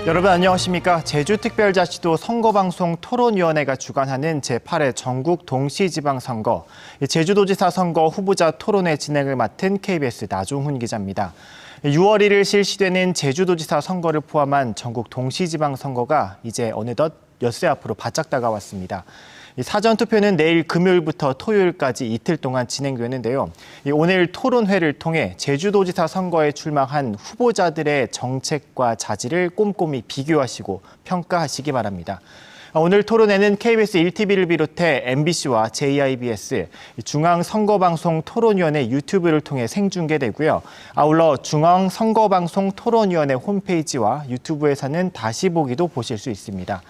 여러분 안녕하십니까? 제주특별자치도 선거방송 토론위원회가 주관하는 제8회 전국 동시지방선거, 제주도지사 선거 후보자 토론회 진행을 맡은 KBS 나종훈 기자입니다. 6월 1일 실시되는 제주도지사 선거를 포함한 전국 동시지방선거가 이제 어느덧 엿새 앞으로 바짝 다가왔습니다. 사전투표는 내일 금요일부터 토요일까지 이틀 동안 진행되는데요. 오늘 토론회를 통해 제주도지사 선거에 출마한 후보자들의 정책과 자질을 꼼꼼히 비교하시고 평가하시기 바랍니다. 오늘 토론회는 KBS 1TV를 비롯해 MBC와 JIBS, 중앙선거방송 토론위원회 유튜브를 통해 생중계되고요. 아울러 중앙선거방송 토론위원회 홈페이지와 유튜브에서는 다시 보기도 보실 수 있습니다.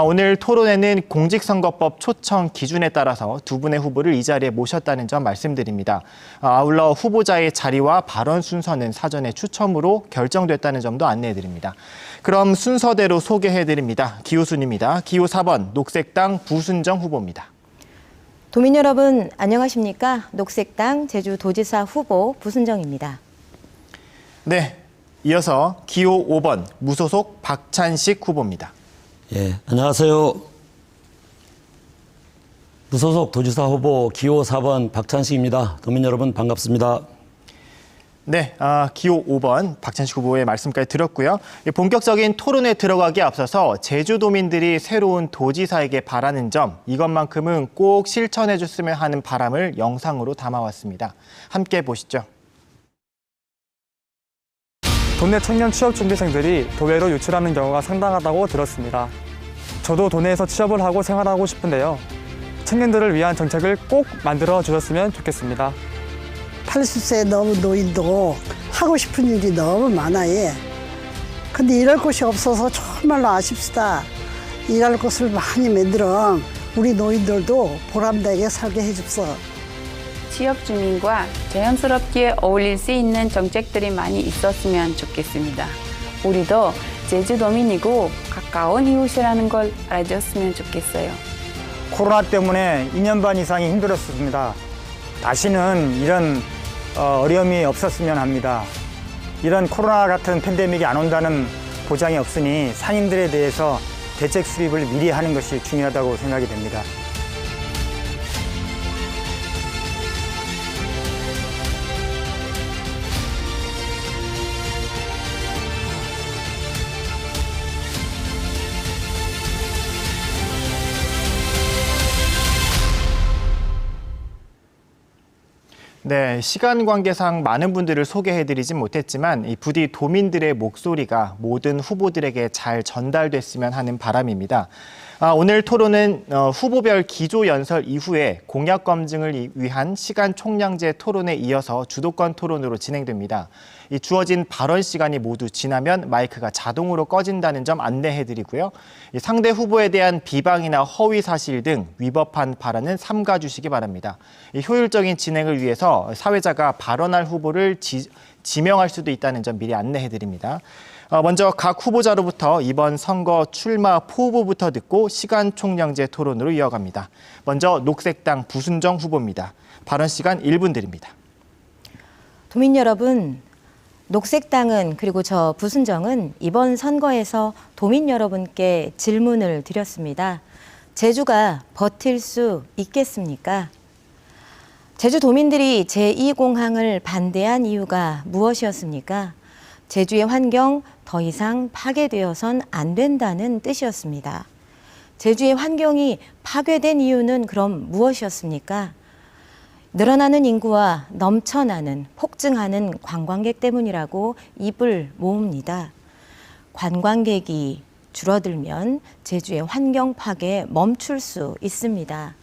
오늘 토론회는 공직선거법 초청 기준에 따라서 두 분의 후보를 이 자리에 모셨다는 점 말씀드립니다. 아울러 후보자의 자리와 발언 순서는 사전에 추첨으로 결정됐다는 점도 안내해드립니다. 그럼 순서대로 소개해드립니다. 기호순입니다. 기호 4번 녹색당 부순정 후보입니다. 도민 여러분 안녕하십니까? 녹색당 제주도지사 후보 부순정입니다. 네, 이어서 기호 5번 무소속 박찬식 후보입니다. 예, 안녕하세요. 무소속 도지사 후보 기호 4번 박찬식입니다. 도민 여러분 반갑습니다. 네, 기호 5번 박찬식 후보의 말씀까지 들었고요. 본격적인 토론에 들어가기에 앞서서 제주도민들이 새로운 도지사에게 바라는 점, 이것만큼은 꼭 실천해 줬으면 하는 바람을 영상으로 담아왔습니다. 함께 보시죠. 도내 청년 취업준비생들이 도외로 유출하는 경우가 상당하다고 들었습니다. 저도 도내에서 취업을 하고 생활하고 싶은데요. 청년들을 위한 정책을 꼭 만들어 주셨으면 좋겠습니다. 80세 넘은 노인도 하고 싶은 일이 너무 많아요. 근데 일할 곳이 없어서 정말로 아쉽다. 일할 곳을 많이 만들어 우리 노인들도 보람되게 살게 해줍소. 취업 주민과 자연스럽게 어울릴 수 있는 정책들이 많이 있었으면 좋겠습니다. 우리도 제주도민이고 가까운 이웃이라는 걸 알아줬으면 좋겠어요. 코로나 때문에 2년 반 이상이 힘들었습니다. 다시는 이런 어려움이 없었으면 합니다. 이런 코로나 같은 팬데믹이 안 온다는 보장이 없으니 상인들에 대해서 대책 수립을 미리 하는 것이 중요하다고 생각이 됩니다. 네, 시간 관계상 많은 분들을 소개해드리진 못했지만 부디 도민들의 목소리가 모든 후보들에게 잘 전달됐으면 하는 바람입니다. 오늘 토론은 후보별 기조연설 이후에 공약 검증을 위한 시간 총량제 토론에 이어서 주도권 토론으로 진행됩니다. 이 주어진 발언 시간이 모두 지나면 마이크가 자동으로 꺼진다는 점 안내해드리고요. 상대 후보에 대한 비방이나 허위 사실 등 위법한 발언은 삼가주시기 바랍니다. 효율적인 진행을 위해서 사회자가 발언할 후보를 지명할 수도 있다는 점 미리 안내해드립니다. 먼저 각 후보자로부터 이번 선거 출마 포부부터 듣고 시간 총량제 토론으로 이어갑니다. 먼저 녹색당 부순정 후보입니다. 발언 시간 1분 드립니다. 도민 여러분, 녹색당은 그리고 저 부순정은 이번 선거에서 도민 여러분께 질문을 드렸습니다. 제주가 버틸 수 있겠습니까? 제주도민들이 제2공항을 반대한 이유가 무엇이었습니까? 제주의 환경 더 이상 파괴되어선 안 된다는 뜻이었습니다. 제주의 환경이 파괴된 이유는 그럼 무엇이었습니까? 늘어나는 인구와 넘쳐나는 폭증하는 관광객 때문이라고 입을 모읍니다. 관광객이 줄어들면 제주의 환경 파괴 멈출 수 있습니다.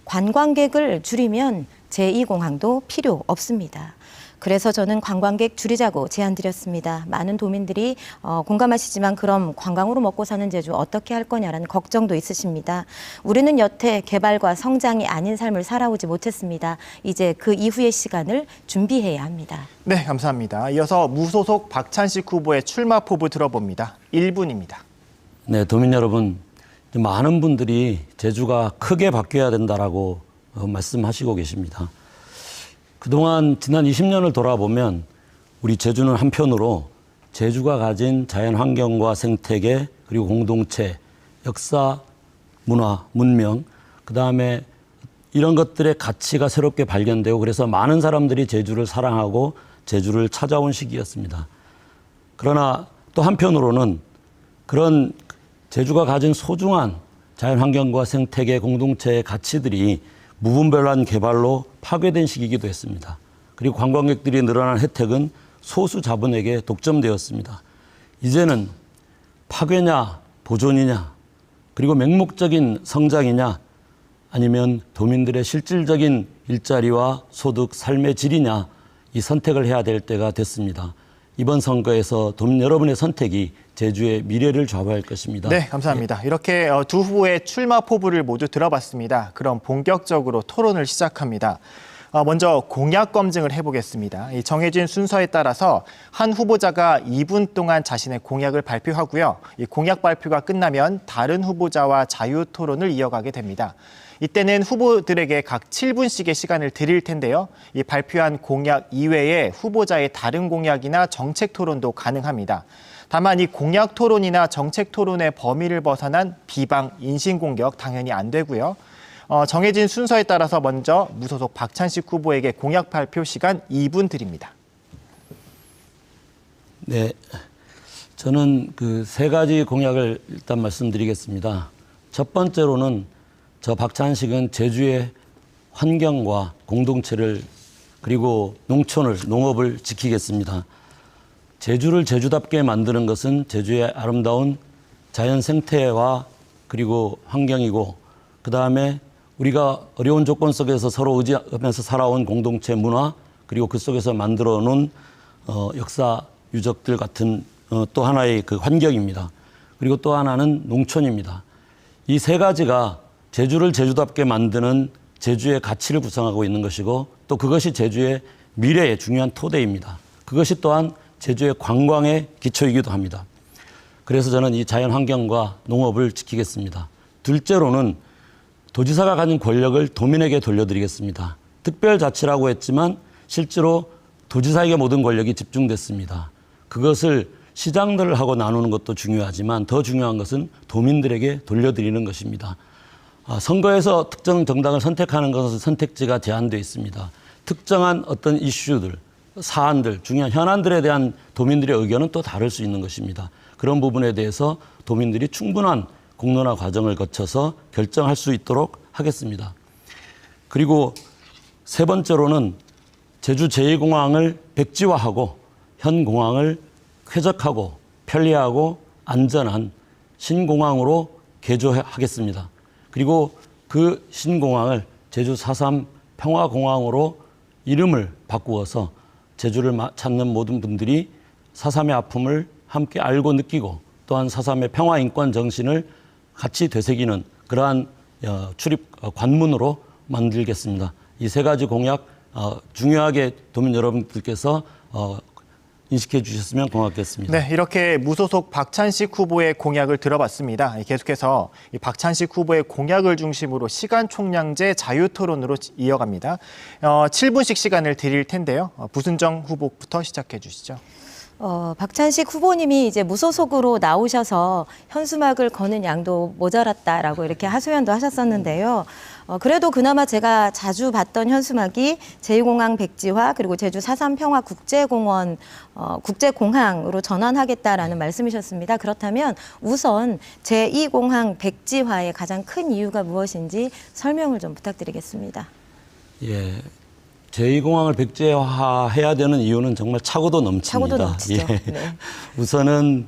관광객을 줄이면 제2공항도 필요 없습니다. 그래서 저는 관광객 줄이자고 제안드렸습니다. 많은 도민들이 공감하시지만 그럼 관광으로 먹고 사는 제주 어떻게 할 거냐라는 걱정도 있으십니다. 우리는 여태 개발과 성장이 아닌 삶을 살아오지 못했습니다. 이제 그 이후의 시간을 준비해야 합니다. 네, 감사합니다. 이어서 무소속 박찬식 후보의 출마 포부 들어봅니다. 1분입니다. 네, 도민 여러분, 많은 분들이 제주가 크게 바뀌어야 된다라고 말씀하시고 계십니다. 그동안 지난 20년을 돌아보면 우리 제주는 한편으로 제주가 가진 자연 환경과 생태계 그리고 공동체, 역사, 문화, 문명, 그다음에 이런 것들의 가치가 새롭게 발견되고 그래서 많은 사람들이 제주를 사랑하고 제주를 찾아온 시기였습니다. 그러나 또 한편으로는 그런 제주가 가진 소중한 자연환경과 생태계 공동체의 가치들이 무분별한 개발로 파괴된 시기이기도 했습니다. 그리고 관광객들이 늘어난 혜택은 소수 자본에게 독점되었습니다. 이제는 파괴냐 보존이냐 그리고 맹목적인 성장이냐 아니면 도민들의 실질적인 일자리와 소득, 삶의 질이냐 이 선택을 해야 될 때가 됐습니다. 이번 선거에서 도민 여러분의 선택이 제주의 미래를 좌우할 것입니다. 네, 감사합니다. 이렇게 두 후보의 출마 포부를 모두 들어봤습니다. 그럼 본격적으로 토론을 시작합니다. 먼저 공약 검증을 해보겠습니다. 이 정해진 순서에 따라서 한 후보자가 2분 동안 자신의 공약을 발표하고요. 이 공약 발표가 끝나면 다른 후보자와 자유 토론을 이어가게 됩니다. 이때는 후보들에게 각 7분씩의 시간을 드릴 텐데요. 이 발표한 공약 이외에 후보자의 다른 공약이나 정책 토론도 가능합니다. 다만 이 공약 토론이나 정책 토론의 범위를 벗어난 비방, 인신공격 당연히 안 되고요. 정해진 순서에 따라서 먼저 무소속 박찬식 후보에게 공약 발표 시간 2분 드립니다. 네, 저는 그 세 가지 공약을 일단 말씀드리겠습니다. 첫 번째로는 저 박찬식은 제주의 환경과 공동체를 그리고 농업을 지키겠습니다. 제주를 제주답게 만드는 것은 제주의 아름다운 자연 생태와 그리고 환경이고 그다음에 우리가 어려운 조건 속에서 서로 의지하면서 살아온 공동체 문화 그리고 그 속에서 만들어 놓은 역사 유적들 같은 또 하나의 그 환경입니다. 그리고 또 하나는 농촌입니다. 이 세 가지가 제주를 제주답게 만드는 제주의 가치를 구성하고 있는 것이고 또 그것이 제주의 미래의 중요한 토대입니다. 그것이 또한 제주의 관광의 기초이기도 합니다. 그래서 저는 이 자연환경과 농업을 지키겠습니다. 둘째로는 도지사가 가진 권력을 도민에게 돌려드리겠습니다. 특별자치라고 했지만 실제로 도지사에게 모든 권력이 집중됐습니다. 그것을 시장들하고 나누는 것도 중요하지만 더 중요한 것은 도민들에게 돌려드리는 것입니다. 선거에서 특정 정당을 선택하는 것은 선택지가 제한되어 있습니다. 특정한 어떤 이슈들, 사안들, 중요한 현안들에 대한 도민들의 의견은 또 다를 수 있는 것입니다. 그런 부분에 대해서 도민들이 충분한 공론화 과정을 거쳐서 결정할 수 있도록 하겠습니다. 그리고 세 번째로는 제주 제2공항을 백지화하고 현 공항을 쾌적하고 편리하고 안전한 신공항으로 개조하겠습니다. 그리고 그 신공항을 제주 4.3 평화공항으로 이름을 바꾸어서 제주를 찾는 모든 분들이 4.3의 아픔을 함께 알고 느끼고 또한 4.3의 평화인권 정신을 같이 되새기는 그러한 출입 관문으로 만들겠습니다. 이 세 가지 공약 중요하게 도민 여러분들께서 인식해 주셨으면 고맙겠습니다. 네, 이렇게 무소속 박찬식 후보의 공약을 들어봤습니다. 계속해서 이 박찬식 후보의 공약을 중심으로 시간 총량제 자유 토론으로 이어갑니다. 7분씩 시간을 드릴 텐데요. 부순정 후보부터 시작해 주시죠. 박찬식 후보님이 이제 무소속으로 나오셔서 현수막을 거는 양도 모자랐다라고 이렇게 하소연도 하셨었는데요. 그래도 그나마 제가 자주 봤던 현수막이 제2공항 백지화 그리고 제주 4.3 평화 국제공원 국제공항으로 전환하겠다라는 말씀이셨습니다. 그렇다면 우선 제2공항 백지화의 가장 큰 이유가 무엇인지 설명을 좀 부탁드리겠습니다. 예. 제2공항을 백지화해야 되는 이유는 정말 차고도 넘칩니다. 차고도 넘치죠. 예. 네. 우선은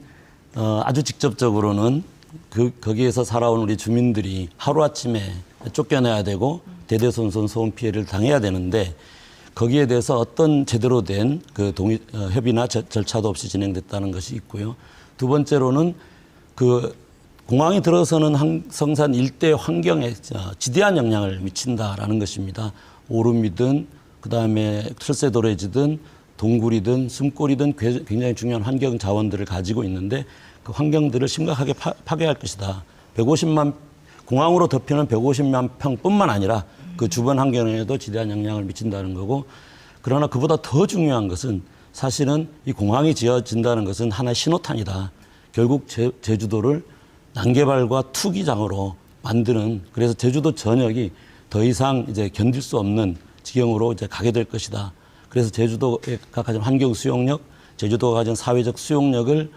아주 직접적으로는 거기에서 살아온 우리 주민들이 하루아침에 쫓겨나야 되고 대대손손 소음 피해를 당해야 되는데 거기에 대해서 어떤 제대로 된 그 협의나 절차도 없이 진행됐다는 것이 있고요. 두 번째로는 그 공항이 들어서는 성산 일대 환경에 지대한 영향을 미친다라는 것입니다. 오름이든 그다음에 철새도래지든 동굴이든 숨골이든 굉장히 중요한 환경 자원들을 가지고 있는데 그 환경들을 심각하게 파괴할 것이다. 150만 공항으로 덮이는 150만 평뿐만 아니라 그 주변 환경에도 지대한 영향을 미친다는 거고 그러나 그보다 더 중요한 것은 사실은 이 공항이 지어진다는 것은 하나의 신호탄이다. 결국 제주도를 난개발과 투기장으로 만드는, 그래서 제주도 전역이 더 이상 이제 견딜 수 없는 지경으로 이제 가게 될 것이다. 그래서 제주도가 가진 환경 수용력, 제주도가 가진 사회적 수용력을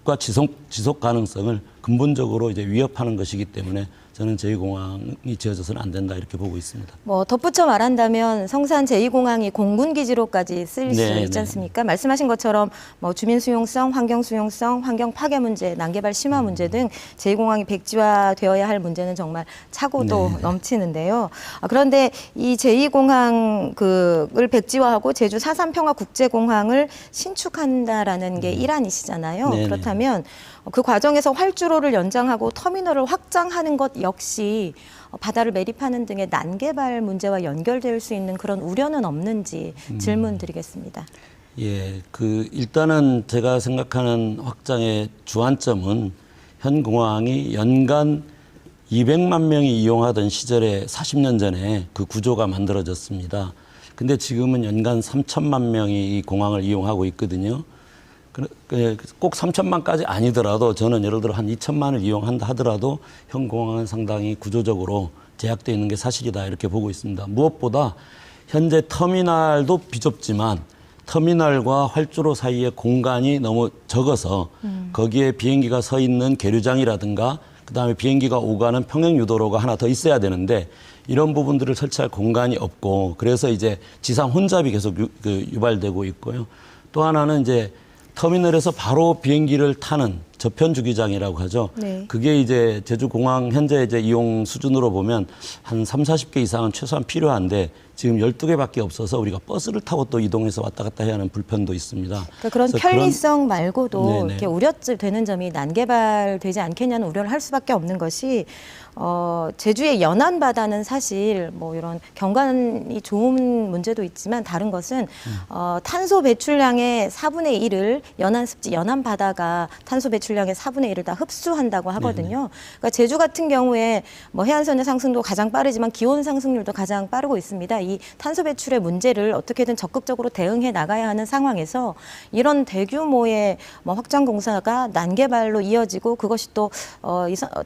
과 지속 가능성을 근본적으로 이제 위협하는 것이기 때문에 저는 제2공항이 지어져서는 안 된다 이렇게 보고 있습니다. 뭐 덧붙여 말한다면 성산 제2공항이 공군기지로까지 쓰일 수 네, 있지 네. 않습니까? 말씀하신 것처럼 뭐 주민 수용성, 환경 수용성, 환경 파괴 문제, 난개발 심화 문제 등 제2공항이 백지화되어야 할 문제는 정말 차고도 네. 넘치는데요. 그런데 이 제2공항을 백지화하고 제주 4.3 평화국제공항을 신축한다라는 게 일환이시잖아요. 네, 네. 그렇다면 그 과정에서 활주로를 연장하고 터미널을 확장하는 것 역시 바다를 매립하는 등의 난개발 문제와 연결될 수 있는 그런 우려는 없는지 질문 드리겠습니다. 예, 일단은 제가 생각하는 확장의 주안점은 현 공항이 연간 200만 명이 이용하던 시절에 40년 전에 그 구조가 만들어졌습니다. 근데 지금은 연간 3천만 명이 이 공항을 이용하고 있거든요. 꼭 3천만까지 아니더라도 저는 예를 들어 한 2천만을 이용한다 하더라도 현 공항은 상당히 구조적으로 제약되어 있는 게 사실이다 이렇게 보고 있습니다. 무엇보다 현재 터미널도 비좁지만 터미널과 활주로 사이의 공간이 너무 적어서 거기에 비행기가 서 있는 계류장이라든가 그다음에 비행기가 오가는 평행유도로가 하나 더 있어야 되는데 이런 부분들을 설치할 공간이 없고 그래서 이제 지상 혼잡이 계속 유발되고 있고요. 또 하나는 이제 터미널에서 바로 비행기를 타는 저편 주기장이라고 하죠. 네. 그게 이제 제주공항 현재 이제 이용 수준으로 보면 한 30, 40개 이상은 최소한 필요한데 지금 12개밖에 없어서 우리가 버스를 타고 또 이동해서 왔다 갔다 해야 하는 불편도 있습니다. 그러니까 그런 그래서 편리성 말고도 네네. 이렇게 우려되는 점이 난개발되지 않겠냐는 우려를 할 수밖에 없는 것이 제주의 연안 바다는 사실 뭐 이런 경관이 좋은 문제도 있지만 다른 것은 탄소 배출량의 4분의 1을 연안 습지, 연안 바다가 탄소 배출량의 4분의 1을 다 흡수한다고 하거든요. 그러니까 제주 같은 경우에 뭐 해안선의 상승도 가장 빠르지만 기온 상승률도 가장 빠르고 있습니다. 이 탄소 배출의 문제를 어떻게든 적극적으로 대응해 나가야 하는 상황에서 이런 대규모의 뭐 확장 공사가 난개발로 이어지고 그것이 또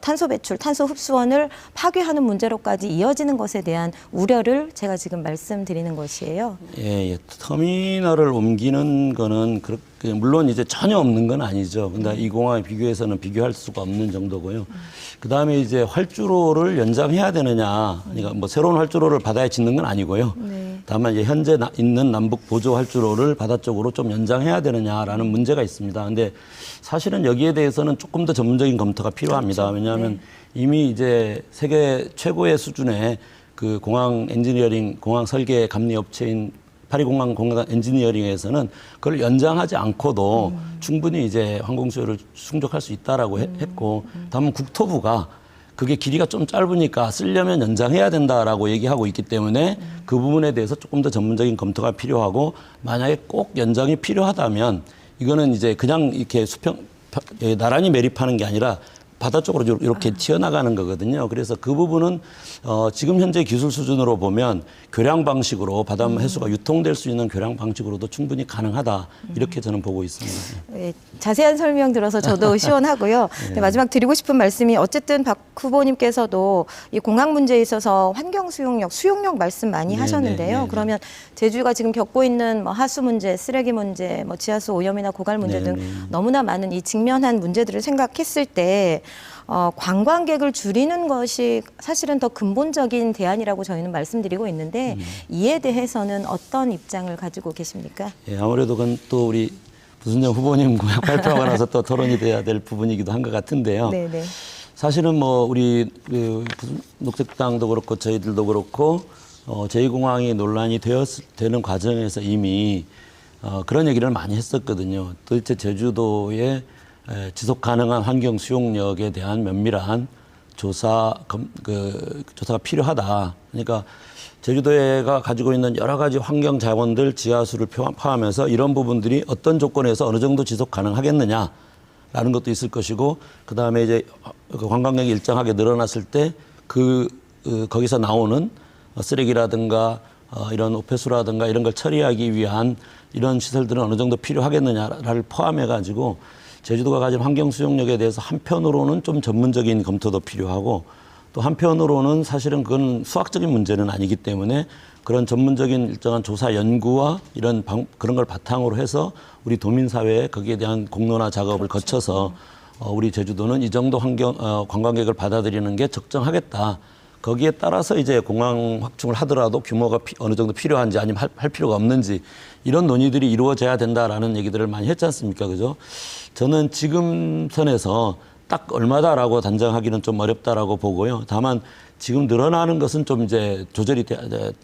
탄소 배출, 탄소 흡수원을 파괴하는 문제로까지 이어지는 것에 대한 우려를 제가 지금 말씀드리는 것이에요. 예. 터미널을 옮기는 거는 물론 이제 전혀 없는 건 아니죠. 근데 이 공항에 비교해서는 비교할 수가 없는 정도고요. 그 다음에 이제 활주로를 연장해야 되느냐. 그러니까 뭐 새로운 활주로를 바다에 짓는 건 아니고요. 네. 다만 이제 현재 있는 남북 보조 활주로를 바다 쪽으로 좀 연장해야 되느냐라는 문제가 있습니다. 근데 사실은 여기에 대해서는 조금 더 전문적인 검토가 필요합니다. 그렇죠. 왜냐하면 네. 이미 이제 세계 최고의 수준의 그 공항 엔지니어링, 공항 설계 감리 업체인 파리공항 공항 엔지니어링에서는 그걸 연장하지 않고도 충분히 이제 항공 수요를 충족할 수 있다라고 했고, 다만 국토부가 그게 길이가 좀 짧으니까 쓰려면 연장해야 된다라고 얘기하고 있기 때문에 그 부분에 대해서 조금 더 전문적인 검토가 필요하고, 만약에 꼭 연장이 필요하다면 이거는 이제 그냥 이렇게 나란히 매립하는 게 아니라 바다 쪽으로 이렇게 튀어나가는 거거든요. 그래서 그 부분은 지금 현재 기술 수준으로 보면 교량 방식으로 바닷물 해수가 유통될 수 있는 교량 방식으로도 충분히 가능하다. 이렇게 저는 보고 있습니다. 네, 자세한 설명 들어서 저도 시원하고요. 네, 마지막 드리고 싶은 말씀이 어쨌든 박 후보님께서도 이 공항 문제에 있어서 환경 수용력 말씀 많이 하셨는데요. 그러면 제주가 지금 겪고 있는 뭐 하수 문제, 쓰레기 문제, 뭐 지하수 오염이나 고갈 문제 등 너무나 많은 이 직면한 문제들을 생각했을 때 관광객을 줄이는 것이 사실은 더 근본적인 대안이라고 저희는 말씀드리고 있는데 이에 대해서는 어떤 입장을 가지고 계십니까? 예, 아무래도 그건 또 우리 부순정 후보님 공약 발표하고 나서 또 토론이 돼야 될 부분이기도 한 것 같은데요. 네네. 사실은 뭐 우리 녹색당도 그렇고 저희들도 그렇고 제2공항이 논란이 되는 과정에서 이미 그런 얘기를 많이 했었거든요. 도대체 제주도의 지속 가능한 환경 수용력에 대한 면밀한 조사가 필요하다. 그러니까 제주도가 가지고 있는 여러 가지 환경 자원들, 지하수를 포함해서 이런 부분들이 어떤 조건에서 어느 정도 지속 가능하겠느냐라는 것도 있을 것이고, 그 다음에 이제 관광객이 일정하게 늘어났을 때 거기서 나오는 쓰레기라든가 이런 오폐수라든가 이런 걸 처리하기 위한 이런 시설들은 어느 정도 필요하겠느냐를 포함해 가지고 제주도가 가진 환경 수용력에 대해서 한편으로는 좀 전문적인 검토도 필요하고 또 한편으로는 사실은 그건 수학적인 문제는 아니기 때문에 그런 전문적인 일정한 조사 연구와 이런 그런 걸 바탕으로 해서 우리 도민사회에 거기에 대한 공론화 작업을 거쳐서 우리 제주도는 이 정도 관광객을 받아들이는 게 적정하겠다. 거기에 따라서 이제 공항 확충을 하더라도 규모가 어느 정도 필요한지 아니면 할 필요가 없는지 이런 논의들이 이루어져야 된다라는 얘기들을 많이 했지 않습니까? 그죠? 저는 지금 선에서 딱 얼마다라고 단정하기는 좀 어렵다라고 보고요. 다만 지금 늘어나는 것은 좀 이제 조절이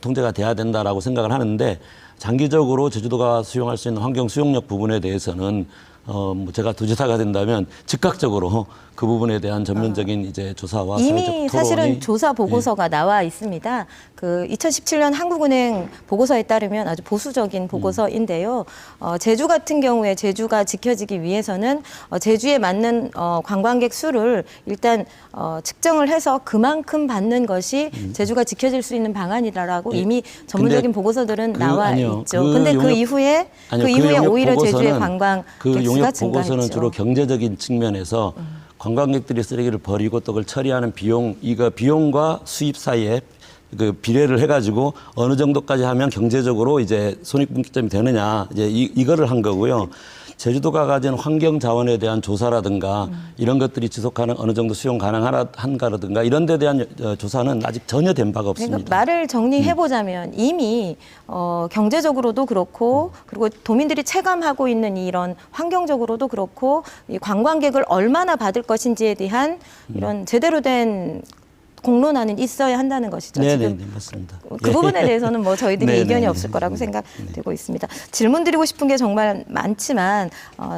통제가 돼야 된다라고 생각을 하는데 장기적으로 제주도가 수용할 수 있는 환경 수용력 부분에 대해서는 뭐 제가 도지사가 된다면 즉각적으로 그 부분에 대한 전면적인 이제 조사와 사회적 토론이 이미 사실은 조사 보고서가 나와 있습니다. 그 2017년 한국은행 보고서에 따르면 아주 보수적인 보고서인데요. 제주 같은 경우에 제주가 지켜지기 위해서는 제주에 맞는 관광객 수를 일단 측정을 해서 그만큼 받는 것이 제주가 지켜질 수 있는 방안이다라고 이미 전문적인 보고서들은 나와 있죠. 근데 그 이후에 오히려 제주의 관광객 수가 증가했죠. 보고서는 주로 경제적인 측면에서 관광객들이 쓰레기를 버리고 또 그걸 처리하는 비용과 수입 사이에 그 비례를 해가지고 어느 정도까지 하면 경제적으로 이제 손익분기점이 되느냐 이제 이거를 한 거고요. 제주도가 가진 환경 자원에 대한 조사라든가 이런 것들이 지속하는 어느 정도 수용 가능한가라든가 이런 데 대한 조사는 아직 전혀 된 바가 없습니다. 그러니까 말을 정리해 보자면 이미 경제적으로도 그렇고 그리고 도민들이 체감하고 있는 이런 환경적으로도 그렇고 이 관광객을 얼마나 받을 것인지에 대한 이런 제대로 된 공론화는 있어야 한다는 것이죠. 네, 지금 맞습니다. 그 부분에 대해서는 뭐 저희들이 네, 의견이 네, 없을 거라고 생각되고 있습니다. 질문 드리고 싶은 게 정말 많지만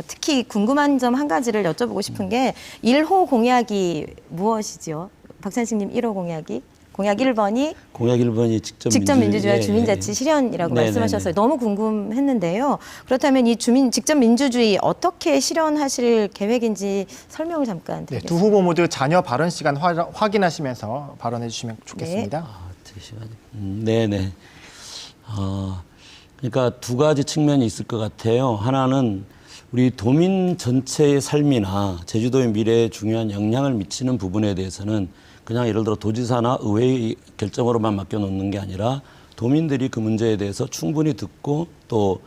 특히 궁금한 점 한 가지를 여쭤보고 싶은 게 1호 공약이 무엇이죠? 박찬식님 1호 공약이? 공약 1번이 공약 1번이 직접 민주주의와 주민자치 실현이라고 말씀하셨어요. 너무 궁금했는데요. 그렇다면 이 직접 민주주의 어떻게 실현하실 계획인지 설명을 잠깐 네, 드리겠습니다. 두 후보 모두 자녀 발언 시간 확인하시면서 발언해 주시면 좋겠습니다. 네네. 그러니까 두 가지 측면이 있을 것 같아요. 하나는 우리 도민 전체의 삶이나 제주도의 미래에 중요한 영향을 미치는 부분에 대해서는 그냥 예를 들어 도지사나 의회의 결정으로만 맡겨놓는 게 아니라 도민들이 그 문제에 대해서 충분히 듣고 또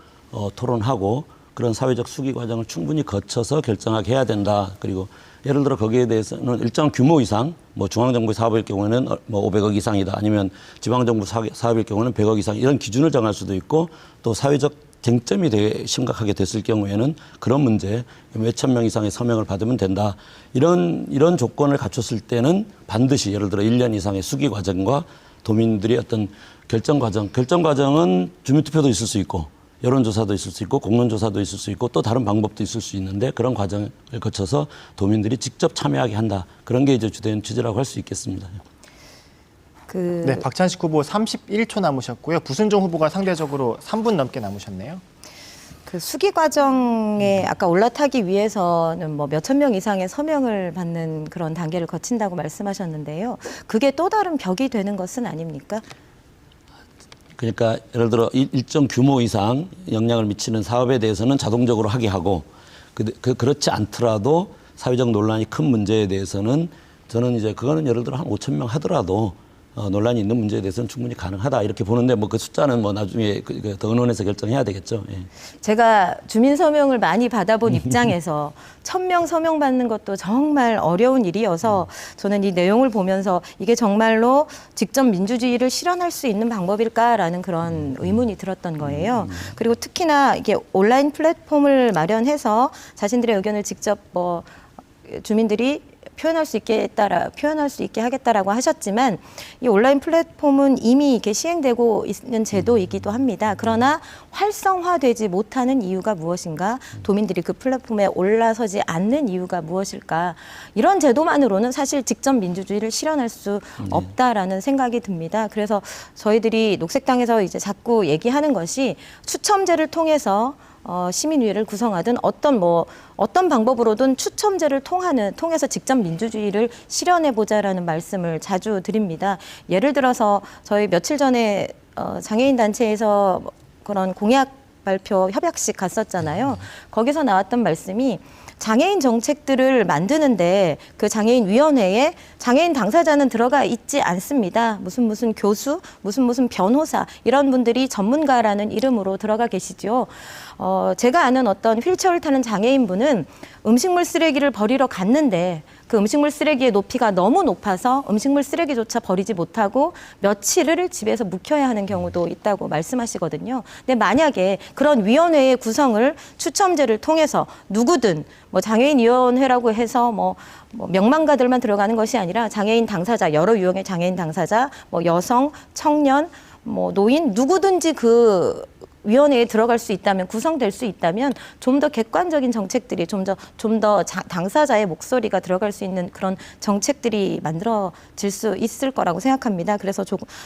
토론하고 그런 사회적 수기 과정을 충분히 거쳐서 결정하게 해야 된다. 그리고 예를 들어 거기에 대해서는 일정 규모 이상, 뭐 중앙정부 사업일 경우에는 뭐 500억 이상이다. 아니면 지방정부 사업일 경우는 100억 이상 이런 기준을 정할 수도 있고 또 사회적 쟁점이 되게 심각하게 됐을 경우에는 그런 문제 몇천 명 이상의 서명을 받으면 된다. 이런 조건을 갖췄을 때는 반드시 예를 들어 1년 이상의 수기 과정과 도민들이 어떤 결정 과정은 주민투표도 있을 수 있고 여론조사도 있을 수 있고 공론조사도 있을 수 있고 또 다른 방법도 있을 수 있는데 그런 과정을 거쳐서 도민들이 직접 참여하게 한다. 그런 게 이제 주된 취지라고 할 수 있겠습니다. 네, 박찬식 후보 31초 남으셨고요. 부순종 후보가 상대적으로 3분 넘게 남으셨네요. 그 수기 과정에 아까 올라타기 위해서는 뭐 몇천 명 이상의 서명을 받는 그런 단계를 거친다고 말씀하셨는데요. 그게 또 다른 벽이 되는 것은 아닙니까? 그러니까 예를 들어 일정 규모 이상 영향을 미치는 사업에 대해서는 자동적으로 하게 하고 그렇지 않더라도 사회적 논란이 큰 문제에 대해서는 저는 이제 그거는 예를 들어 한 5천 명 하더라도 논란이 있는 문제에 대해서는 충분히 가능하다 이렇게 보는데 뭐 그 숫자는 뭐 나중에 더 의논해서 결정해야 되겠죠. 예. 제가 주민 서명을 많이 받아본 입장에서 1000명 서명 받는 것도 정말 어려운 일이어서 저는 이 내용을 보면서 이게 정말로 직접 민주주의를 실현할 수 있는 방법일까라는 그런 의문이 들었던 거예요. 그리고 특히나 이게 온라인 플랫폼을 마련해서 자신들의 의견을 직접 뭐 주민들이 표현할 수 있게 하겠다라고 하셨지만 이 온라인 플랫폼은 이미 이게 시행되고 있는 제도이기도 합니다. 그러나 활성화되지 못하는 이유가 무엇인가? 도민들이 그 플랫폼에 올라서지 않는 이유가 무엇일까? 이런 제도만으로는 사실 직접 민주주의를 실현할 수 없다라는 생각이 듭니다. 그래서 저희들이 녹색당에서 이제 자꾸 얘기하는 것이 추첨제를 통해서 시민의회를 구성하든 어떤 방법으로든 추첨제를 통해서 직접 민주주의를 실현해 보자라는 말씀을 자주 드립니다. 예를 들어서 저희 며칠 전에 장애인 단체에서 그런 공약 발표 협약식 갔었잖아요. 거기서 나왔던 말씀이 장애인 정책들을 만드는데 그 장애인 위원회에 장애인 당사자는 들어가 있지 않습니다. 무슨 교수, 무슨 변호사 이런 분들이 전문가라는 이름으로 들어가 계시죠. 제가 아는 어떤 휠체어를 타는 장애인분은 음식물 쓰레기를 버리러 갔는데 그 음식물 쓰레기의 높이가 너무 높아서 음식물 쓰레기조차 버리지 못하고 며칠을 집에서 묵혀야 하는 경우도 있다고 말씀하시거든요. 근데 만약에 그런 위원회의 구성을 추첨제를 통해서 누구든 뭐 장애인위원회라고 해서 뭐 명망가들만 들어가는 것이 아니라 장애인 당사자, 여러 유형의 장애인 당사자, 뭐 여성, 청년, 뭐 노인 누구든지 그 위원회에 들어갈 수 있다면, 구성될 수 있다면 좀 더 객관적인 정책들이 좀 더 당사자의 목소리가 들어갈 수 있는 그런 정책들이 만들어질 수 있을 거라고 생각합니다. 그래서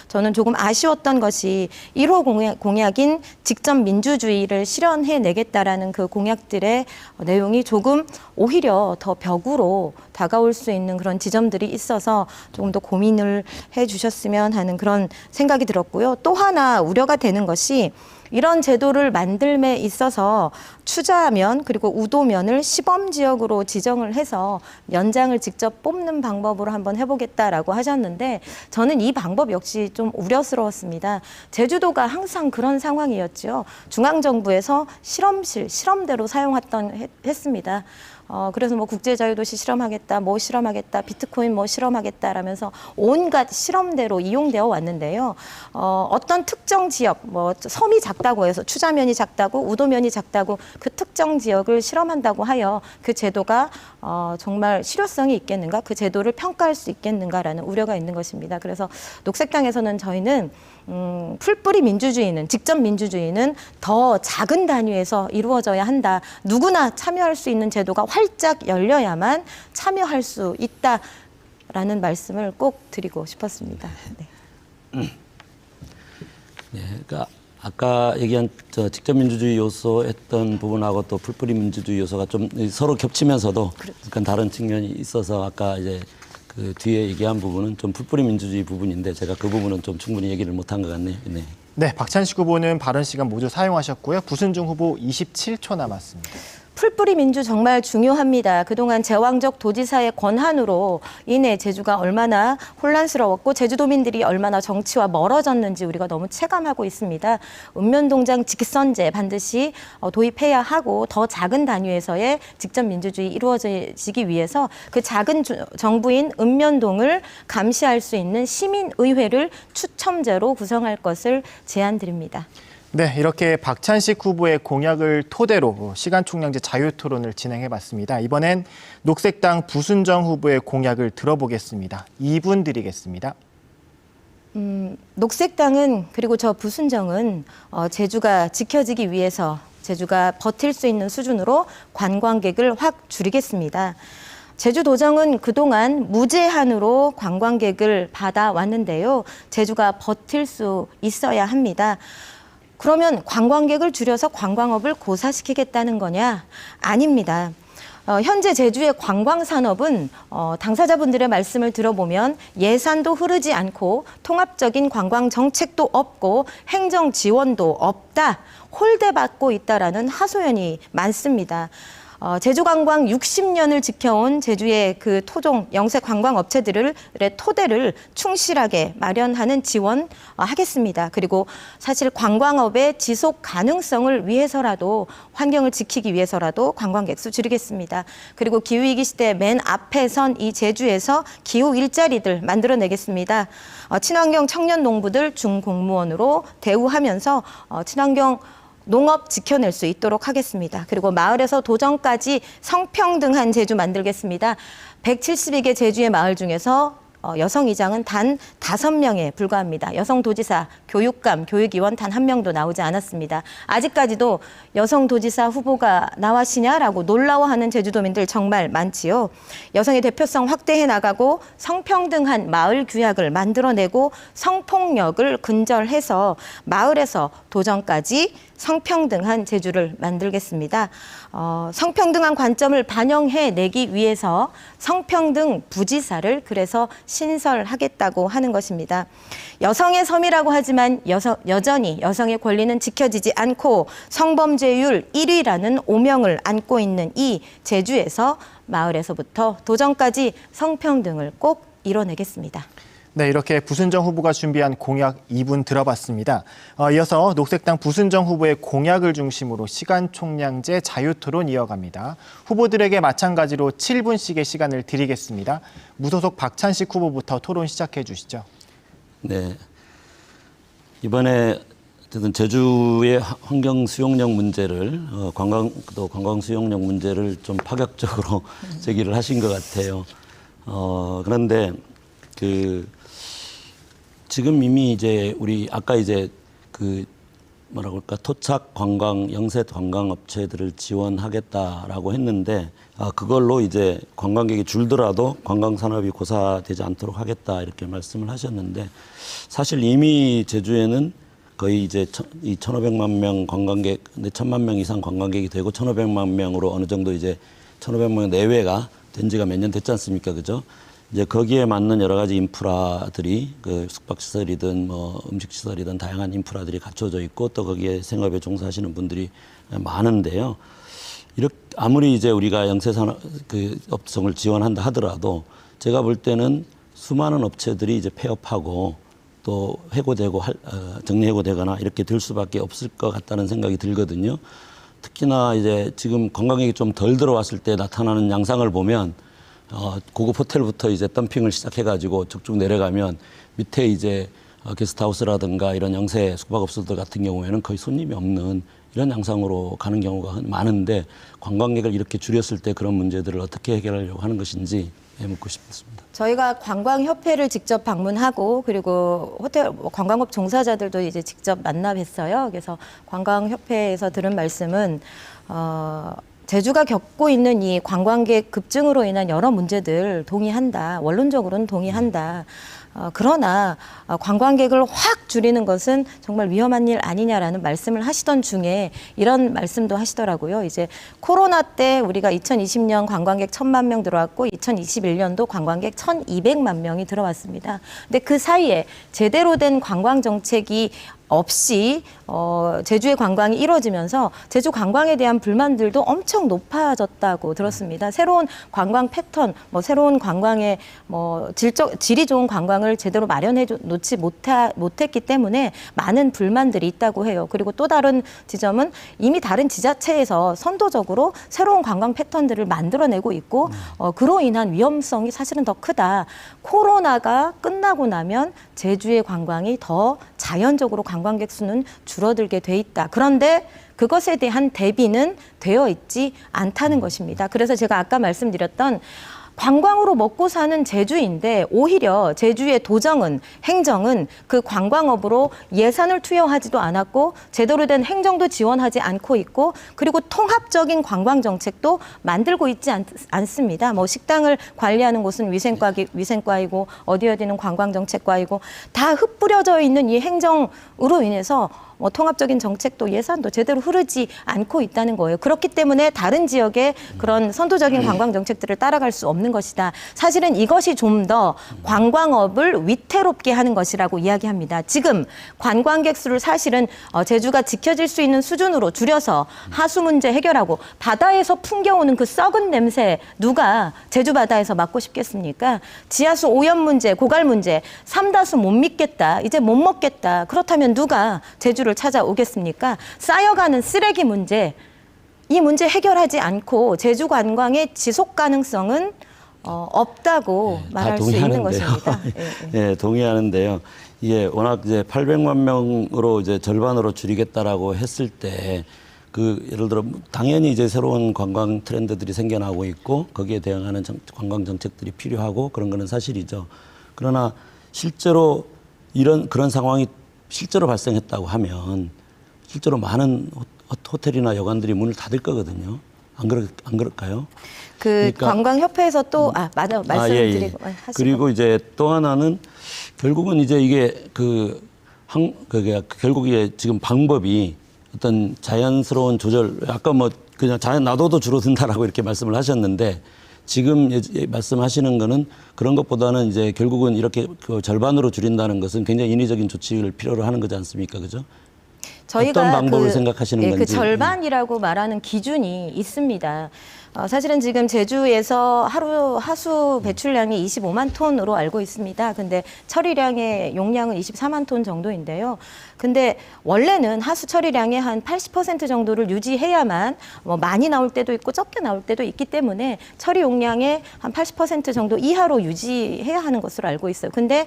저는 조금 아쉬웠던 것이 1호 공약인 직접 민주주의를 실현해내겠다라는 그 공약들의 내용이 조금 오히려 더 벽으로 다가올 수 있는 그런 지점들이 있어서 조금 더 고민을 해주셨으면 하는 그런 생각이 들었고요. 또 하나 우려가 되는 것이 이런 제도를 만들에 있어서 추자면 그리고 우도면을 시범지역으로 지정을 해서 면장을 직접 뽑는 방법으로 한번 해보겠다라고 하셨는데 저는 이 방법 역시 좀 우려스러웠습니다. 제주도가 항상 그런 상황이었죠. 중앙정부에서 실험대로 했습니다. 그래서 뭐 국제자유도시 실험하겠다, 뭐 실험하겠다, 비트코인 뭐 실험하겠다라면서 온갖 실험대로 이용되어 왔는데요. 어떤 특정 지역, 뭐 섬이 작다고 해서 추자면이 작다고 우도면이 작다고 그 특정 지역을 실험한다고 하여 그 제도가 정말 실효성이 있겠는가, 그 제도를 평가할 수 있겠는가라는 우려가 있는 것입니다. 그래서 녹색당에서는 저희는 풀뿌리 민주주의는, 직접 민주주의는 더 작은 단위에서 이루어져야 한다. 누구나 참여할 수 있는 제도가 활짝 열려야만 참여할 수 있다라는 말씀을 꼭 드리고 싶었습니다. 네. 네, 그러니까 아까 얘기한 직접 민주주의 요소 했던 부분하고 또 풀뿌리 민주주의 요소가 좀 서로 겹치면서도 약간 다른 측면이 있어서 아까 이제 그 뒤에 얘기한 부분은 좀 풀뿌리 민주주의 부분인데 제가 그 부분은 좀 충분히 얘기를 못한 것 같네요. 네. 네, 박찬식 후보는 발언 시간 모두 사용하셨고요. 부순중 후보 27초 남았습니다. 풀뿌리 민주 정말 중요합니다. 그동안 제왕적 도지사의 권한으로 인해 제주가 얼마나 혼란스러웠고 제주도민들이 얼마나 정치와 멀어졌는지 우리가 너무 체감하고 있습니다. 읍면동장 직선제 반드시 도입해야 하고 더 작은 단위에서의 직접 민주주의 이루어지기 위해서 그 작은 정부인 읍면동을 감시할 수 있는 시민의회를 추첨제로 구성할 것을 제안드립니다. 네, 이렇게 박찬식 후보의 공약을 토대로 시간 총량제 자유토론을 진행해봤습니다. 이번엔 녹색당 부순정 후보의 공약을 들어보겠습니다. 2분 드리겠습니다. 녹색당은 그리고 저 부순정은 제주가 지켜지기 위해서 제주가 버틸 수 있는 수준으로 관광객을 확 줄이겠습니다. 제주도정은 그동안 무제한으로 관광객을 받아왔는데요. 제주가 버틸 수 있어야 합니다. 그러면 관광객을 줄여서 관광업을 고사시키겠다는 거냐? 아닙니다. 현재 제주의 관광산업은 당사자분들의 말씀을 들어보면 예산도 흐르지 않고 통합적인 관광 정책도 없고 행정 지원도 없다, 홀대받고 있다라는 하소연이 많습니다. 제주관광 60년을 지켜온 제주의 그 토종 영세 관광 업체들의 토대를 충실하게 마련하는 지원하겠습니다. 그리고 사실 관광업의 지속 가능성을 위해서라도 환경을 지키기 위해서라도 관광객 수 줄이겠습니다. 그리고 기후위기 시대 맨 앞에 선 이 제주에서 기후 일자리들 만들어내겠습니다. 친환경 청년 농부들 중공무원으로 대우하면서 친환경 농업 지켜낼 수 있도록 하겠습니다. 그리고 마을에서 도정까지 성평등한 제주 만들겠습니다. 172개 제주의 마을 중에서 여성의장은 단 5명에 불과합니다. 여성도지사, 교육감, 교육위원 단 1명도 나오지 않았습니다. 아직까지도 여성도지사 후보가 나왔시냐라고 놀라워하는 제주도민들 정말 많지요. 여성의 대표성 확대해 나가고 성평등한 마을 규약을 만들어내고 성폭력을 근절해서 마을에서 도정까지 성평등한 제주를 만들겠습니다. 성평등한 관점을 반영해내기 위해서 성평등 부지사를 그래서 신설하겠다고 하는 것입니다. 여성의 섬이라고 하지만 여전히 여성의 권리는 지켜지지 않고 성범죄율 1위라는 오명을 안고 있는 이 제주에서 마을에서부터 도정까지 성평등을 꼭 이뤄내겠습니다. 네, 이렇게 부순정 후보가 준비한 공약 2분 들어봤습니다. 이어서 녹색당 부순정 후보의 공약을 중심으로 시간 총량제 자유토론 이어갑니다. 후보들에게 마찬가지로 7분씩의 시간을 드리겠습니다. 무소속 박찬식 후보부터 토론 시작해 주시죠. 네, 이번에 어쨌든 제주의 환경 수용력 문제를 관광 수용력 문제를 좀 파격적으로 제기를 하신 것 같아요. 그런데 지금 이미 이제 우리 아까 이제 뭐라고 할까 토착 관광 영세 관광 업체들을 지원하겠다라고 했는데 그걸로 이제 관광객이 줄더라도 관광 산업이 고사되지 않도록 하겠다 이렇게 말씀을 하셨는데 사실 이미 제주에는 거의 이제 1,500만 명 관광객, 1,000만 명 이상 관광객이 되고 1,500만 명으로 어느 정도 이제 1,500만 명 내외가 된 지가 몇 년 됐지 않습니까, 그죠? 이제 거기에 맞는 여러 가지 인프라들이 숙박시설이든 뭐 음식시설이든 다양한 인프라들이 갖춰져 있고 또 거기에 생업에 종사하시는 분들이 많은데요. 이렇게 아무리 이제 우리가 영세산업 업종을 지원한다 하더라도 제가 볼 때는 수많은 업체들이 이제 폐업하고 또 해고되고 정리해고되거나 이렇게 될 수밖에 없을 것 같다는 생각이 들거든요. 특히나 이제 지금 관광객이 좀 덜 들어왔을 때 나타나는 양상을 보면 고급 호텔부터 이제 덤핑을 시작해가지고 쭉쭉 내려가면 밑에 이제 게스트하우스라든가 이런 영세 숙박업소들 같은 경우에는 거의 손님이 없는 이런 양상으로 가는 경우가 많은데 관광객을 이렇게 줄였을 때 그런 문제들을 어떻게 해결하려고 하는 것인지 묻고 싶습니다. 저희가 관광협회를 직접 방문하고 그리고 호텔 관광업 종사자들도 이제 직접 만나 뵀어요. 그래서 관광협회에서 들은 말씀은 제주가 겪고 있는 이 관광객 급증으로 인한 여러 문제들 동의한다. 원론적으로는 동의한다. 그러나 관광객을 확 줄이는 것은 정말 위험한 일 아니냐라는 말씀을 하시던 중에 이런 말씀도 하시더라고요. 이제 코로나 때 우리가 2020년 관광객 1,000만 명 들어왔고 2021년도 관광객 1,200만 명이 들어왔습니다. 근데 그 사이에 제대로 된 관광 정책이 없이 제주의 관광이 이루어지면서 제주 관광에 대한 불만들도 엄청 높아졌다고 들었습니다. 새로운 관광 패턴, 새로운 관광의 질이 좋은 관광을 제대로 마련해 놓지 못했기 때문에 많은 불만들이 있다고 해요. 그리고 또 다른 지점은 이미 다른 지자체에서 선도적으로 새로운 관광 패턴들을 만들어내고 있고 그로 인한 위험성이 사실은 더 크다. 코로나가 끝나고 나면 제주의 관광이 더 자연적으로 관광객 수는 줄어들게 돼 있다. 그런데 그것에 대한 대비는 되어 있지 않다는 것입니다. 그래서 제가 아까 말씀드렸던 관광으로 먹고 사는 제주인데 오히려 제주의 도정은 행정은 그 관광업으로 예산을 투여하지도 않았고 제대로 된 행정도 지원하지 않고 있고 그리고 통합적인 관광 정책도 만들고 있지 않습니다. 식당을 관리하는 곳은 위생과이고 어디는 관광 정책과이고 다 흩뿌려져 있는 이 행정으로 인해서 통합적인 정책도 예산도 제대로 흐르지 않고 있다는 거예요. 그렇기 때문에 다른 지역의 그런 선도적인 관광 정책들을 따라갈 수 없는 것이다. 사실은 이것이 좀 더 관광업을 위태롭게 하는 것이라고 이야기합니다. 지금 관광객 수를 사실은 제주가 지켜질 수 있는 수준으로 줄여서 하수 문제 해결하고 바다에서 풍겨오는 그 썩은 냄새 누가 제주 바다에서 맡고 싶겠습니까? 지하수 오염 문제, 고갈 문제, 삼다수 못 믿겠다. 이제 못 먹겠다. 그렇다면 누가 제주를 찾아오겠습니까? 쌓여가는 쓰레기 문제, 이 문제 해결하지 않고 제주 관광의 지속 가능성은 없다고 말할 수 있는 것입니다. 네, 동의하는데요. 이게 워낙 이제 800만 명으로 이제 절반으로 줄이겠다라고 했을 때 예를 들어 당연히 이제 새로운 관광 트렌드들이 생겨나고 있고 거기에 대응하는 관광 정책들이 필요하고 그런 거는 사실이죠. 그러나 실제로 그런 상황이 실제로 발생했다고 하면 실제로 많은 호텔이나 여관들이 문을 닫을 거거든요. 안 그럴까요? 그러니까 관광협회에서 또 말씀드리고 하시고 그리고 이제 또 하나는 결국은 이제 이게 결국 이게 지금 방법이 어떤 자연스러운 조절, 아까 뭐 그냥 자연 놔둬도 줄어든다라고 이렇게 말씀을 하셨는데 지금 말씀하시는 거는 그런 것보다는 이제 결국은 이렇게 그 절반으로 줄인다는 것은 굉장히 인위적인 조치를 필요로 하는 거지 않습니까? 그죠? 어떤 방법을 생각하시는 건지. 그 절반이라고 말하는 기준이 있습니다. 사실은 지금 제주에서 하루 하수 배출량이 25만 톤으로 알고 있습니다. 근데 처리량의 용량은 24만 톤 정도인데요. 근데 원래는 하수 처리량의 한 80% 정도를 유지해야만 뭐 많이 나올 때도 있고 적게 나올 때도 있기 때문에 처리 용량의 한 80% 정도 이하로 유지해야 하는 것으로 알고 있어요. 근데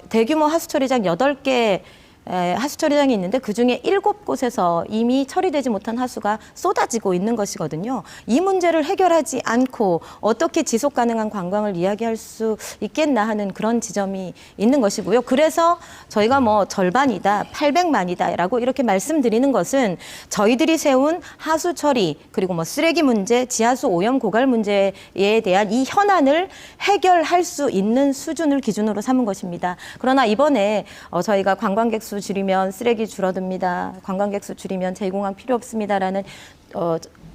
대규모 하수 처리장 8개 하수처리장이 있는데 그중에 7곳에서 이미 처리되지 못한 하수가 쏟아지고 있는 것이거든요. 이 문제를 해결하지 않고 어떻게 지속 가능한 관광을 이야기할 수 있겠나 하는 그런 지점이 있는 것이고요. 그래서 저희가 뭐 절반이다, 800만이다라고 이렇게 말씀드리는 것은 저희들이 세운 하수 처리 그리고 뭐 쓰레기 문제, 지하수 오염 고갈 문제에 대한 이 현안을 해결할 수 있는 수준을 기준으로 삼은 것입니다. 그러나 이번에 저희가 관광객 수 줄이면 쓰레기 줄어듭니다. 관광객 수 줄이면 제2공항 필요 없습니다라는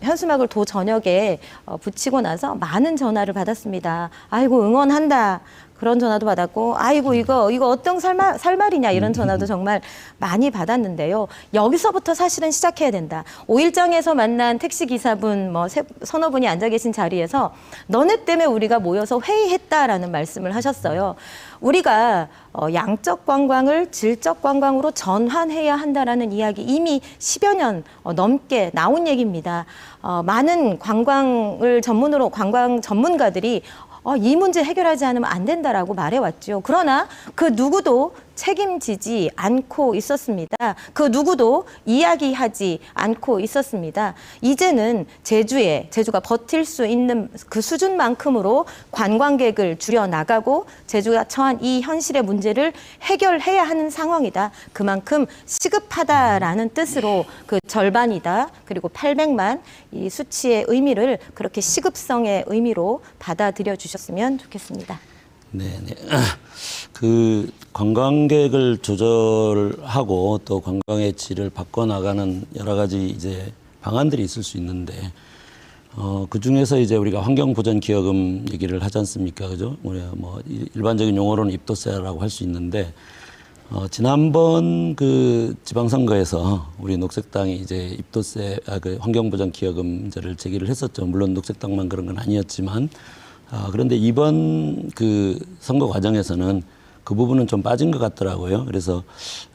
현수막을 도 저녁에 붙이고 나서 많은 전화를 받았습니다. 아이고 응원한다. 그런 전화도 받았고 아이고 이거 어떤 살말이냐 이런 전화도 정말 많이 받았는데요. 여기서부터 사실은 시작해야 된다. 5일장에서 만난 택시기사분 뭐 서너 분이 앉아 계신 자리에서 너네 때문에 우리가 모여서 회의했다라는 말씀을 하셨어요. 우리가 양적 관광을 질적 관광으로 전환해야 한다라는 이야기 이미 10여 년 넘게 나온 얘기입니다. 많은 관광을 전문으로 관광 전문가들이 이 문제 해결하지 않으면 안 된다라고 말해왔죠. 그러나 그 누구도 책임지지 않고 있었습니다. 그 누구도 이야기하지 않고 있었습니다. 이제는 제주가 버틸 수 있는 그 수준만큼으로 관광객을 줄여나가고 제주가 처한 이 현실의 문제를 해결해야 하는 상황이다. 그만큼 시급하다라는 뜻으로 그 절반이다. 그리고 800만 이 수치의 의미를 그렇게 시급성의 의미로 받아들여 주셨으면 좋겠습니다. 네. 그 관광객을 조절하고 또 관광의 질을 바꿔나가는 여러 가지 이제 방안들이 있을 수 있는데 그 중에서 이제 우리가 환경보전기여금 얘기를 하지 않습니까, 그죠? 우리가 뭐 일반적인 용어로는 입도세라고 할 수 있는데 지난번 그 지방선거에서 우리 녹색당이 이제 입도세, 그 환경보전기여금 문제를 제기를 했었죠. 물론 녹색당만 그런 건 아니었지만. 그런데 이번 그 선거 과정에서는 그 부분은 좀 빠진 것 같더라고요. 그래서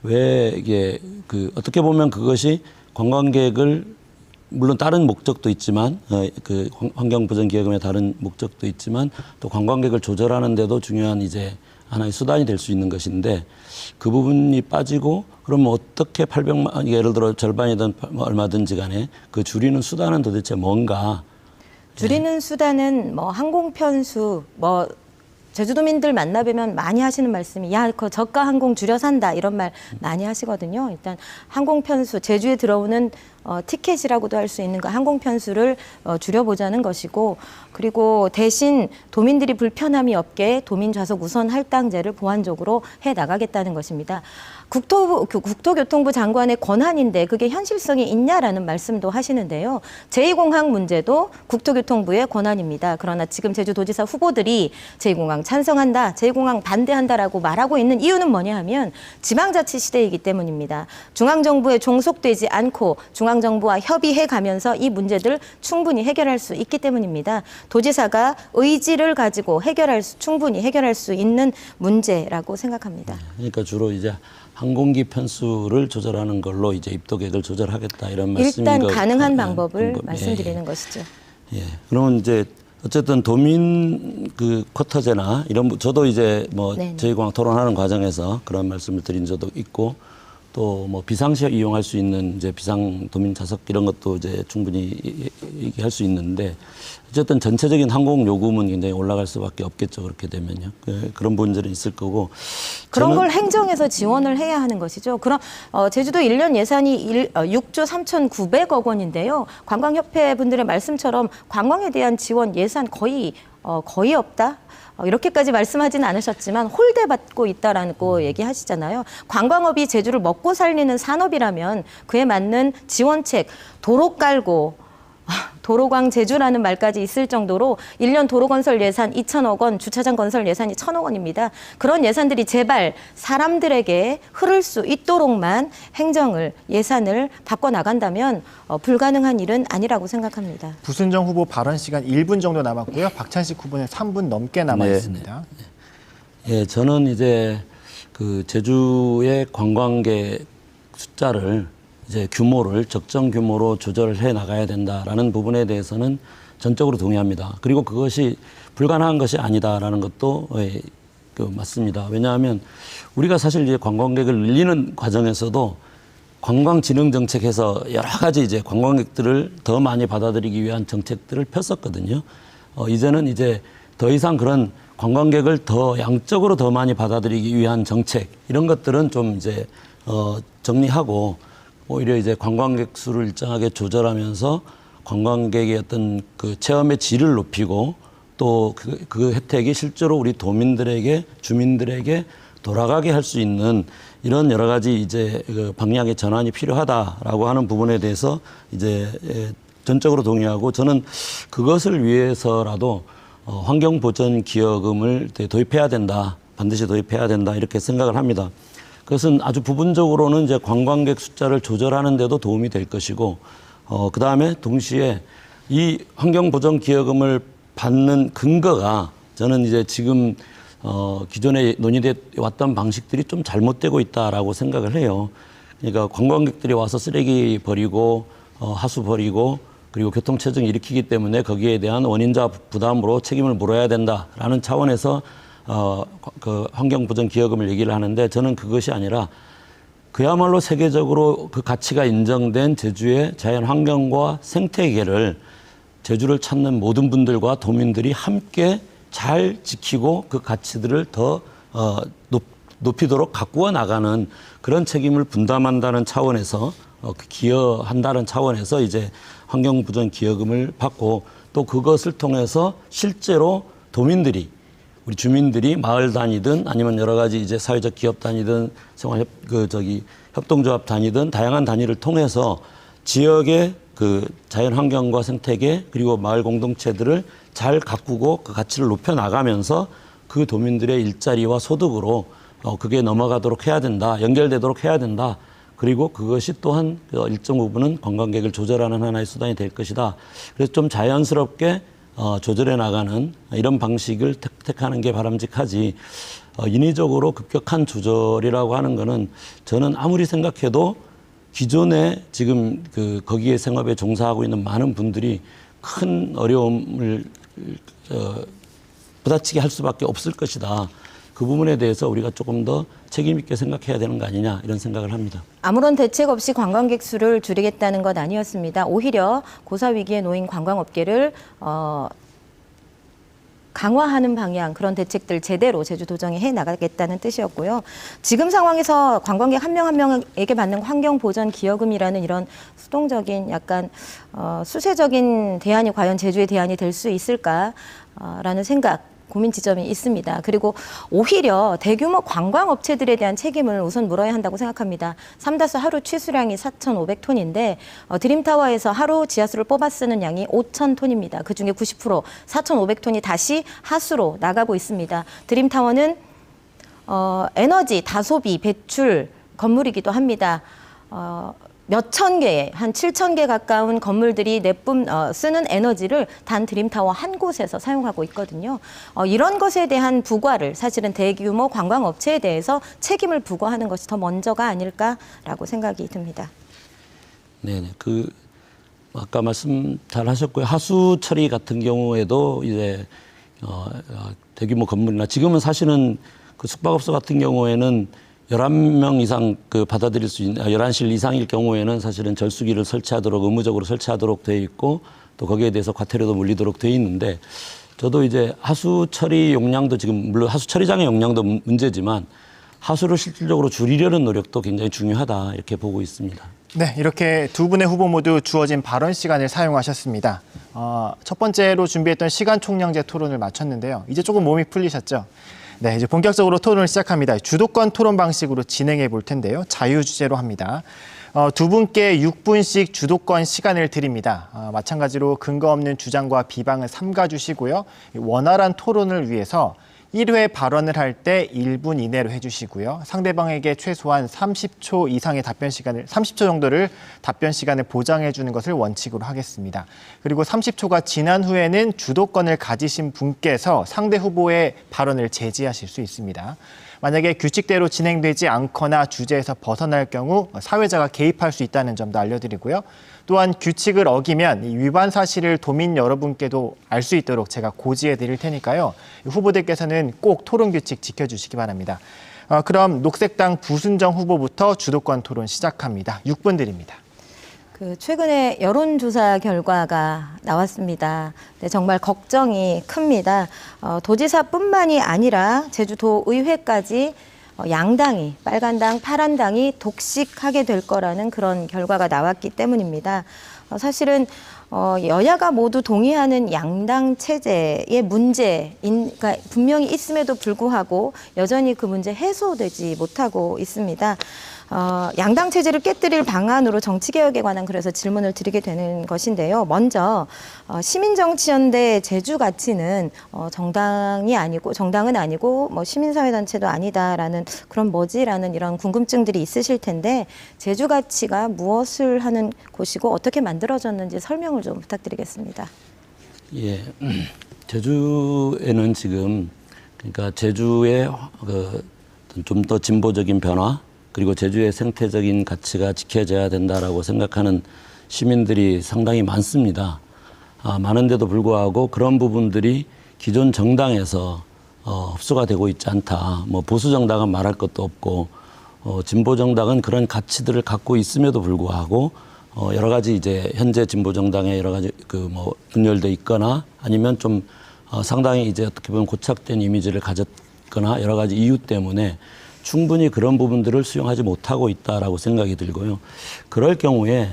왜 이게 그 어떻게 보면 그것이 관광객을 물론 다른 목적도 있지만 그 환경보전기여금의 다른 목적도 있지만 또 관광객을 조절하는 데도 중요한 이제 하나의 수단이 될 수 있는 것인데 그 부분이 빠지고 그러면 어떻게 800만 예를 들어 절반이든 얼마든지 간에 그 줄이는 수단은 도대체 뭔가 줄이는 수단은 뭐 항공편수, 뭐 제주도민들 만나뵈면 많이 하시는 말씀이 야, 그 저가 항공 줄여 산다 이런 말 많이 하시거든요. 일단 항공편수, 제주에 들어오는 티켓이라고도 할 수 있는 그 항공편수를 줄여보자는 것이고 그리고 대신 도민들이 불편함이 없게 도민 좌석 우선 할당제를 보완적으로 해나가겠다는 것입니다. 국토교통부 장관의 권한인데 그게 현실성이 있냐라는 말씀도 하시는데요. 제2공항 문제도 국토교통부의 권한입니다. 그러나 지금 제주도지사 후보들이 제2공항 찬성한다, 제2공항 반대한다라고 말하고 있는 이유는 뭐냐 하면 지방자치 시대이기 때문입니다. 중앙정부에 종속되지 않고 중앙정부와 협의해 가면서 이 문제들 충분히 해결할 수 있기 때문입니다. 도지사가 의지를 가지고 충분히 해결할 수 있는 문제라고 생각합니다. 그러니까 주로 이제 항공기 편수를 조절하는 걸로 이제 입도객을 조절하겠다 이런 말씀인 일단 가능한 방법을 말씀드리는 것이죠. 예. 그러면 이제 어쨌든 도민 그 쿼터제나 이런 저도 이제 뭐 제2공항 토론하는 과정에서 그런 말씀을 드린 적도 있고 또 뭐 비상시에 이용할 수 있는 이제 비상 도민 좌석 이런 것도 이제 충분히 얘기할 수 있는데 어쨌든 전체적인 항공 요금은 굉장히 올라갈 수밖에 없겠죠. 그렇게 되면요. 그런 문제는 있을 거고. 그런 걸 행정에서 지원을 해야 하는 것이죠. 그럼 제주도 1년 예산이 6조 3,900억 원인데요. 관광협회 분들의 말씀처럼 관광에 대한 지원 예산 거의 거의 없다. 이렇게까지 말씀하지는 않으셨지만 홀대받고 있다라고 얘기하시잖아요. 관광업이 제주를 먹고 살리는 산업이라면 그에 맞는 지원책, 도로 깔고 도로광 제주라는 말까지 있을 정도로 1년 도로 건설 예산 2천억 원, 주차장 건설 예산이 1,000억 원입니다. 그런 예산들이 제발 사람들에게 흐를 수 있도록만 행정을, 예산을 바꿔나간다면 불가능한 일은 아니라고 생각합니다. 부순정 후보 발언 시간 1분 정도 남았고요. 박찬식 후보는 3분 넘게 남아 있습니다. 예, 저는 이제 그 제주의 관광객 숫자를 이제 규모를 적정 규모로 조절해 나가야 된다라는 부분에 대해서는 전적으로 동의합니다. 그리고 그것이 불가능한 것이 아니다라는 것도 맞습니다. 왜냐하면 우리가 사실 이제 관광객을 늘리는 과정에서도 관광진흥정책에서 여러 가지 이제 관광객들을 더 많이 받아들이기 위한 정책들을 폈었거든요. 이제는 이제 더 이상 그런 관광객을 더 양적으로 더 많이 받아들이기 위한 정책 이런 것들은 좀 이제 정리하고 오히려 이제 관광객 수를 일정하게 조절하면서 관광객의 어떤 그 체험의 질을 높이고 또 그 혜택이 실제로 우리 도민들에게, 주민들에게 돌아가게 할 수 있는 이런 여러 가지 이제 그 방향의 전환이 필요하다라고 하는 부분에 대해서 이제 전적으로 동의하고 저는 그것을 위해서라도 환경보전기여금을 도입해야 된다. 반드시 도입해야 된다. 이렇게 생각을 합니다. 그것은 아주 부분적으로는 이제 관광객 숫자를 조절하는 데도 도움이 될 것이고, 그 다음에 동시에 이 환경보전기여금을 받는 근거가 저는 이제 지금 기존에 논의돼 왔던 방식들이 좀 잘못되고 있다라고 생각을 해요. 그러니까 관광객들이 와서 쓰레기 버리고 하수 버리고 그리고 교통체증 일으키기 때문에 거기에 대한 원인자 부담으로 책임을 물어야 된다라는 차원에서 그 환경보전기여금을 얘기를 하는데 저는 그것이 아니라 그야말로 세계적으로 그 가치가 인정된 제주의 자연환경과 생태계를 제주를 찾는 모든 분들과 도민들이 함께 잘 지키고 그 가치들을 더 높이도록 가꾸어 나가는 그런 책임을 분담한다는 차원에서 기여한다는 차원에서 이제 환경보전기여금을 받고 또 그것을 통해서 실제로 도민들이 우리 주민들이 마을 단위든 아니면 여러 가지 이제 사회적 기업 단위든 협동조합 단위든 다양한 단위를 통해서 지역의 그 자연 환경과 생태계 그리고 마을 공동체들을 잘 가꾸고 그 가치를 높여 나가면서 그 도민들의 일자리와 소득으로 그게 넘어가도록 해야 된다. 연결되도록 해야 된다. 그리고 그것이 또한 일정 부분은 관광객을 조절하는 하나의 수단이 될 것이다. 그래서 좀 자연스럽게 조절해 나가는 이런 방식을 택하는 게 바람직하지 인위적으로 급격한 조절이라고 하는 거는 저는 아무리 생각해도 기존에 지금 거기에 생업에 종사하고 있는 많은 분들이 큰 어려움을 부딪히게 할 수밖에 없을 것이다. 그 부분에 대해서 우리가 조금 더 책임 있게 생각해야 되는 거 아니냐 이런 생각을 합니다. 아무런 대책 없이 관광객 수를 줄이겠다는 것 아니었습니다. 오히려 고사 위기에 놓인 관광업계를 강화하는 방향 그런 대책들 제대로 제주도정이 해나가겠다는 뜻이었고요. 지금 상황에서 관광객 한 명 한 명에게 받는 환경보전기여금이라는 이런 수동적인 약간 수세적인 대안이 과연 제주의 대안이 될 수 있을까라는 생각 고민 지점이 있습니다. 그리고 오히려 대규모 관광업체들에 대한 책임을 우선 물어야 한다고 생각합니다. 3다수 하루 취수량이 4,500톤인데 드림타워에서 하루 지하수를 뽑아 쓰는 양이 5,000톤입니다. 그중에 90% 4,500톤이 다시 하수로 나가고 있습니다. 드림타워는 에너지 다소비 배출 건물이기도 합니다. 몇천 개, 한 7,000개 가까운 건물들이 쓰는 에너지를 단 드림타워 한 곳에서 사용하고 있거든요. 이런 것에 대한 부과를 사실은 대규모 관광업체에 대해서 책임을 부과하는 것이 더 먼저가 아닐까라고 생각이 듭니다. 네네. 아까 말씀 잘 하셨고요. 하수 처리 같은 경우에도 이제 대규모 건물이나 지금은 사실은 그 숙박업소 같은 경우에는 11명 이상 받아들일 수 있는 11실 이상일 경우에는 사실은 절수기를 설치하도록 의무적으로 설치하도록 되어 있고 또 거기에 대해서 과태료도 물리도록 되어 있는데 저도 이제 하수 처리 용량도 지금 물론 하수 처리장의 용량도 문제지만 하수를 실질적으로 줄이려는 노력도 굉장히 중요하다 이렇게 보고 있습니다. 네, 이렇게 두 분의 후보 모두 주어진 발언 시간을 사용하셨습니다. 첫 번째로 준비했던 시간 총량제 토론을 마쳤는데요. 이제 조금 몸이 풀리셨죠? 네, 이제 본격적으로 토론을 시작합니다. 주도권 토론 방식으로 진행해 볼 텐데요. 자유주제로 합니다. 두 분께 6분씩 주도권 시간을 드립니다. 마찬가지로 근거 없는 주장과 비방을 삼가주시고요. 원활한 토론을 위해서 1회 발언을 할 때 1분 이내로 해주시고요. 상대방에게 최소한 30초 이상의 30초 정도를 답변 시간을 보장해 주는 것을 원칙으로 하겠습니다. 그리고 30초가 지난 후에는 주도권을 가지신 분께서 상대 후보의 발언을 제지하실 수 있습니다. 만약에 규칙대로 진행되지 않거나 주제에서 벗어날 경우 사회자가 개입할 수 있다는 점도 알려드리고요. 또한 규칙을 어기면 이 위반 사실을 도민 여러분께도 알 수 있도록 제가 고지해 드릴 테니까요. 후보들께서는 꼭 토론 규칙 지켜주시기 바랍니다. 그럼 녹색당 부순정 후보부터 주도권 토론 시작합니다. 6분 드립니다. 최근에 여론조사 결과가 나왔습니다. 네, 정말 걱정이 큽니다. 도지사뿐만이 아니라 제주도의회까지 양당이, 빨간당, 파란당이 독식하게 될 거라는 그런 결과가 나왔기 때문입니다. 사실은 여야가 모두 동의하는 양당 체제의 문제가 분명히 있음에도 불구하고 여전히 그 문제 해소되지 못하고 있습니다. 양당 체제를 깨뜨릴 방안으로 정치개혁에 관한 그래서 질문을 드리게 되는 것인데요. 먼저 시민정치연대 제주가치는 정당은 아니고 뭐 시민사회단체도 아니다라는 그런 뭐지라는 이런 궁금증들이 있으실 텐데 제주가치가 무엇을 하는 곳이고 어떻게 만들어졌는지 설명을 좀 부탁드리겠습니다. 예, 제주에는 지금 그러니까 제주의 좀 더 진보적인 변화 그리고 제주의 생태적인 가치가 지켜져야 된다라고 생각하는 시민들이 상당히 많습니다. 많은데도 불구하고 그런 부분들이 기존 정당에서 흡수가 되고 있지 않다. 뭐 보수 정당은 말할 것도 없고 진보 정당은 그런 가치들을 갖고 있음에도 불구하고 여러 가지 이제 현재 진보 정당에 여러 가지 분열돼 있거나 아니면 좀 상당히 이제 어떻게 보면 고착된 이미지를 가졌거나 여러 가지 이유 때문에 충분히 그런 부분들을 수용하지 못하고 있다라고 생각이 들고요. 그럴 경우에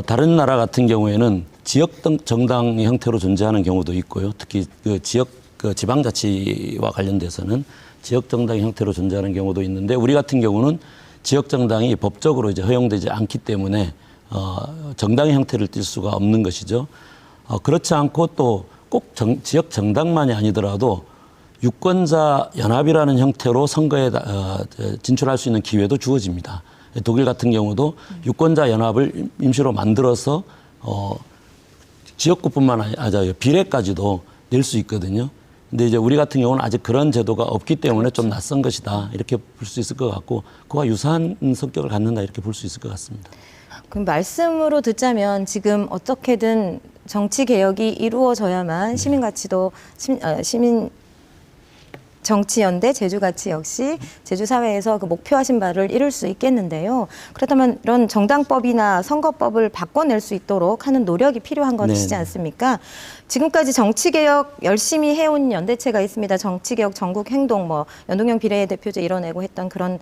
다른 나라 같은 경우에는 지역 정당 형태로 존재하는 경우도 있고요. 특히 그 지역 지방자치와 관련돼서는 지역 정당 형태로 존재하는 경우도 있는데 우리 같은 경우는 지역 정당이 법적으로 이제 허용되지 않기 때문에 정당의 형태를 띨 수가 없는 것이죠. 그렇지 않고 또 꼭 지역 정당만이 아니더라도 유권자 연합이라는 형태로 선거에 진출할 수 있는 기회도 주어집니다. 독일 같은 경우도 유권자 연합을 임시로 만들어서 지역구뿐만 아니라 비례까지도 낼 수 있거든요. 근데 이제 우리 같은 경우는 아직 그런 제도가 없기 때문에 좀 낯선 것이다 이렇게 볼 수 있을 것 같고 그와 유사한 성격을 갖는다 이렇게 볼 수 있을 것 같습니다. 그럼 말씀으로 듣자면 지금 어떻게든 정치 개혁이 이루어져야만 시민 가치도 시민 정치연대 제주가치 역시 제주사회에서 그 목표하신 바를 이룰 수 있겠는데요. 그렇다면 이런 정당법이나 선거법을 바꿔낼 수 있도록 하는 노력이 필요한 것이지 않습니까? 지금까지 정치개혁 열심히 해온 연대체가 있습니다. 정치개혁 전국행동, 연동형 비례대표제 이뤄내고 했던 그런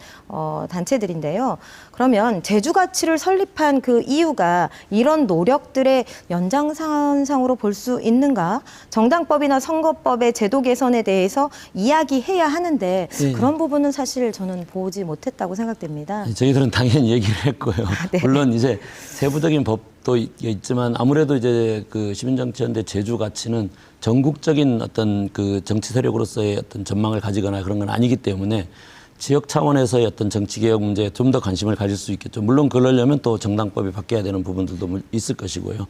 단체들인데요. 그러면 제주가치를 설립한 그 이유가 이런 노력들의 연장선상으로 볼 수 있는가? 정당법이나 선거법의 제도 개선에 대해서 이야기해야 하는데 그런 부분은 사실 저는 보지 못했다고 생각됩니다. 저희들은 당연히 얘기를 했고요. 물론 이제 세부적인 법도 있지만 아무래도 이제 그 시민정치연대 제주가치는 전국적인 어떤 그 정치 세력으로서의 어떤 전망을 가지거나 그런 건 아니기 때문에 지역 차원에서의 어떤 정치개혁 문제에 좀 더 관심을 가질 수 있겠죠. 물론 그러려면 또 정당법이 바뀌어야 되는 부분들도 있을 것이고요.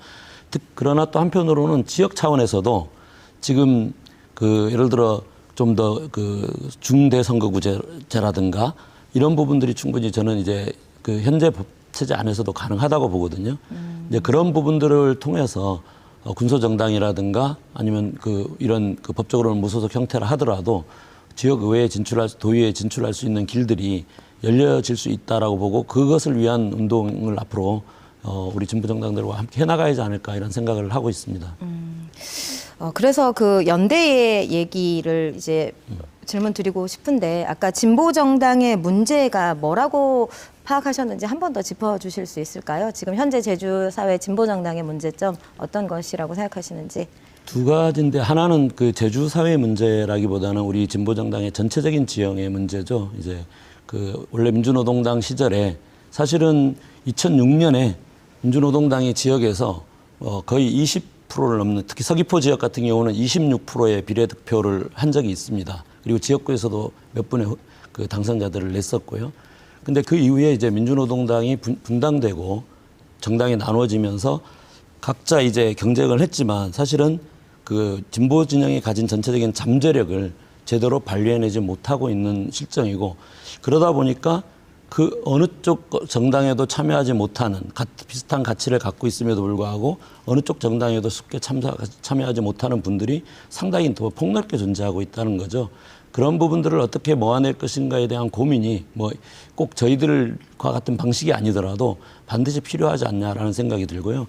그러나 또 한편으로는 지역 차원에서도 지금 그 예를 들어 좀 더 그 중대선거구제라든가 이런 부분들이 충분히 저는 이제 그 현재 법 체제 안에서도 가능하다고 보거든요. 이제 그런 부분들을 통해서 군소정당이라든가 아니면 이런 법적으로는 무소속 형태라 하더라도 지역 의회에 도의회에 진출할 수 있는 길들이 열려질 수 있다라고 보고 그것을 위한 운동을 앞으로 우리 진보 정당들과 함께 해나가야지 않을까 이런 생각을 하고 있습니다. 그래서 그 연대의 얘기를 이제 질문 드리고 싶은데 아까 진보 정당의 문제가 뭐라고 파악하셨는지 한 번 더 짚어주실 수 있을까요? 지금 현재 제주 사회 진보 정당의 문제점 어떤 것이라고 생각하시는지. 두 가지인데 하나는 그 제주 사회 문제라기보다는 우리 진보 정당의 전체적인 지형의 문제죠. 이제 그 원래 민주노동당 시절에 사실은 2006년에 민주노동당이 지역에서 거의 20%를 넘는, 특히 서귀포 지역 같은 경우는 26%의 비례득표를 한 적이 있습니다. 그리고 지역구에서도 몇 분의 그 당선자들을 냈었고요. 근데 그 이후에 이제 민주노동당이 분당되고 정당이 나눠지면서 각자 이제 경쟁을 했지만 사실은 그 진보 진영이 가진 전체적인 잠재력을 제대로 발휘해내지 못하고 있는 실정이고, 그러다 보니까 그 어느 쪽 정당에도 참여하지 못하는, 비슷한 가치를 갖고 있음에도 불구하고 어느 쪽 정당에도 쉽게 참여하지 못하는 분들이 상당히 더 폭넓게 존재하고 있다는 거죠. 그런 부분들을 어떻게 모아낼 것인가에 대한 고민이 뭐 꼭 저희들과 같은 방식이 아니더라도 반드시 필요하지 않냐라는 생각이 들고요.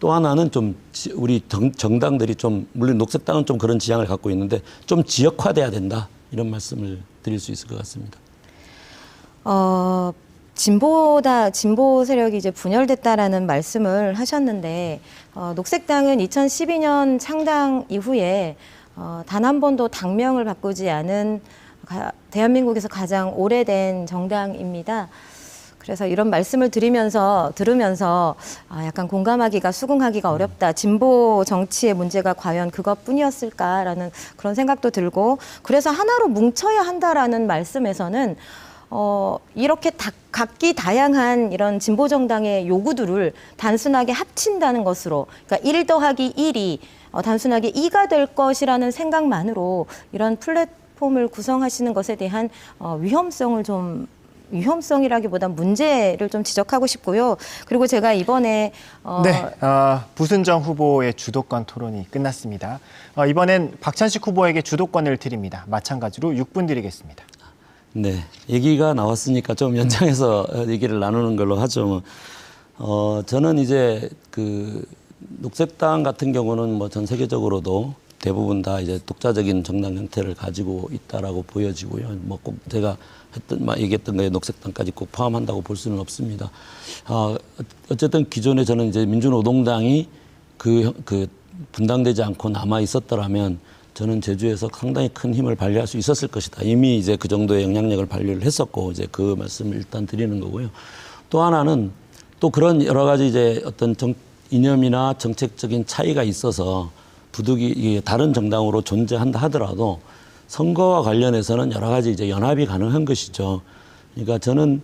또 하나는 좀 우리 정당들이 좀, 물론 녹색당은 좀 그런 지향을 갖고 있는데 좀 지역화돼야 된다, 이런 말씀을 드릴 수 있을 것 같습니다. 진보 세력이 이제 분열됐다라는 말씀을 하셨는데, 녹색당은 2012년 창당 이후에 단 한 번도 당명을 바꾸지 않은 대한민국에서 가장 오래된 정당입니다. 그래서 이런 말씀을 들으면서 약간 공감하기가, 수긍하기가 어렵다. 진보 정치의 문제가 과연 그것뿐이었을까라는 그런 생각도 들고, 그래서 하나로 뭉쳐야 한다라는 말씀에서는 이렇게 각기 다양한 이런 진보 정당의 요구들을 단순하게 합친다는 것으로, 그러니까 1 더하기 1이 단순하게 2가 될 것이라는 생각만으로 이런 플랫폼을 구성하시는 것에 대한 위험성이라기보다 문제를 좀 지적하고 싶고요. 그리고 제가 이번에 부순정 후보의 주도권 토론이 끝났습니다. 이번엔 박찬식 후보에게 주도권을 드립니다. 마찬가지로 6분 드리겠습니다. 네, 얘기가 나왔으니까 좀 연장해서 얘기를 나누는 걸로 하죠. 저는 이제 그 녹색당 같은 경우는 뭐 전 세계적으로도 대부분 다 이제 독자적인 정당 형태를 가지고 있다라고 보여지고요. 뭐 꼭 제가 얘기했던 거에 녹색당까지 꼭 포함한다고 볼 수는 없습니다. 어쨌든 기존에 저는 이제 민주노동당이 그 분당되지 않고 남아 있었더라면 저는 제주에서 상당히 큰 힘을 발휘할 수 있었을 것이다. 이미 이제 그 정도의 영향력을 발휘를 했었고, 이제 그 말씀을 일단 드리는 거고요. 또 하나는 또 그런 여러 가지 이제 어떤 이념이나 정책적인 차이가 있어서 부득이 다른 정당으로 존재한다 하더라도 선거와 관련해서는 여러 가지 이제 연합이 가능한 것이죠. 그러니까 저는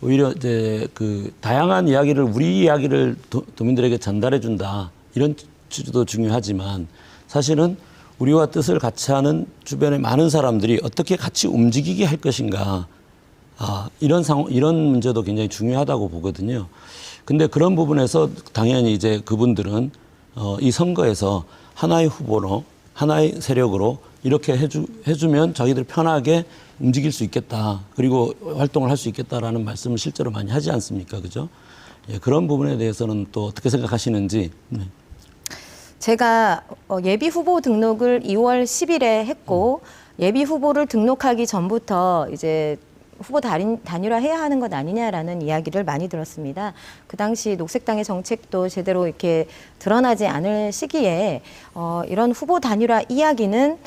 오히려 이제 그 다양한 이야기를, 우리 이야기를 도민들에게 전달해 준다, 이런 취지도 중요하지만 사실은 우리와 뜻을 같이 하는 주변의 많은 사람들이 어떻게 같이 움직이게 할 것인가, 이런 문제도 굉장히 중요하다고 보거든요. 근데 그런 부분에서 당연히 이제 그분들은 이 선거에서 하나의 후보로, 하나의 세력으로 이렇게 해주면 자기들 편하게 움직일 수 있겠다, 그리고 활동을 할 수 있겠다라는 말씀을 실제로 많이 하지 않습니까? 그죠? 예, 그런 부분에 대해서는 또 어떻게 생각하시는지. 네. 제가 예비 후보 등록을 2월 10일에 했고, 예비 후보를 등록하기 전부터 이제 후보 단일화해야 하는 것 아니냐라는 이야기를 많이 들었습니다. 그 당시 녹색당의 정책도 제대로 이렇게 드러나지 않을 시기에 이런 후보 단일화 이야기는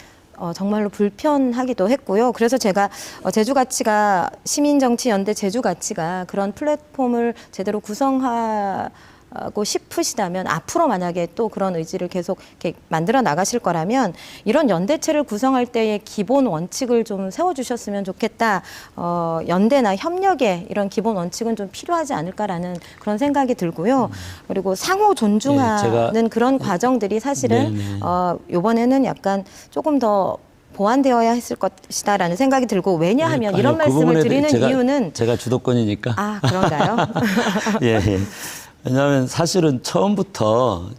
정말로 불편하기도 했고요. 그래서 제가 제주가치가, 시민정치연대 제주가치가 그런 플랫폼을 제대로 구성하고 싶으시다면, 앞으로 만약에 또 그런 의지를 계속 이렇게 만들어 나가실 거라면 이런 연대체를 구성할 때의 기본 원칙을 좀 세워주셨으면 좋겠다. 연대나 협력의 이런 기본 원칙은 좀 필요하지 않을까라는 그런 생각이 들고요. 그리고 상호 존중하는 그런 과정들이 사실은 이번에는 약간 조금 더 보완되어야 했을 것이다라는 생각이 들고, 왜냐하면 이런 말씀을 드리는 이유는 제가 주도권이니까. 그런가요? 예. 왜냐하면 사실은 처음부터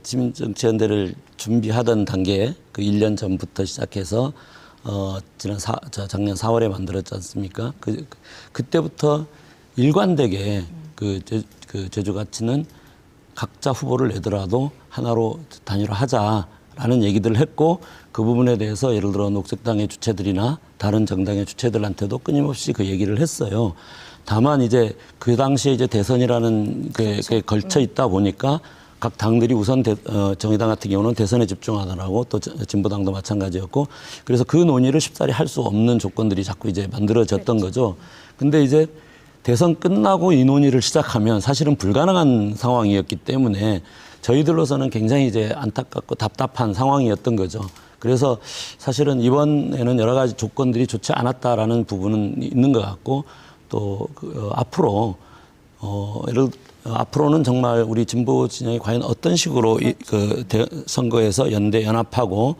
시민정치연대를 준비하던 단계에 그 1년 전부터 시작해서 작년 4월에 만들었지 않습니까? 그때부터 일관되게 그 제주가치는 각자 후보를 내더라도 하나로 단일화하자, 라는 얘기들을 했고 그 부분에 대해서 예를 들어 녹색당의 주체들이나 다른 정당의 주체들한테도 끊임없이 그 얘기를 했어요. 다만 이제 그 당시에 이제 대선이라는 게 걸쳐 있다 보니까 각 당들이 우선 정의당 같은 경우는 대선에 집중하느라고 또 진보당도 마찬가지였고 그래서 그 논의를 쉽사리 할 수 없는 조건들이 자꾸 이제 만들어졌던 거죠. 근데 이제 대선 끝나고 이 논의를 시작하면 사실은 불가능한 상황이었기 때문에 저희들로서는 굉장히 이제 안타깝고 답답한 상황이었던 거죠. 그래서 사실은 이번에는 여러 가지 조건들이 좋지 않았다라는 부분은 있는 것 같고 또 앞으로 앞으로는 정말 우리 진보 진영이 과연 어떤 식으로 선거에서 연대 연합하고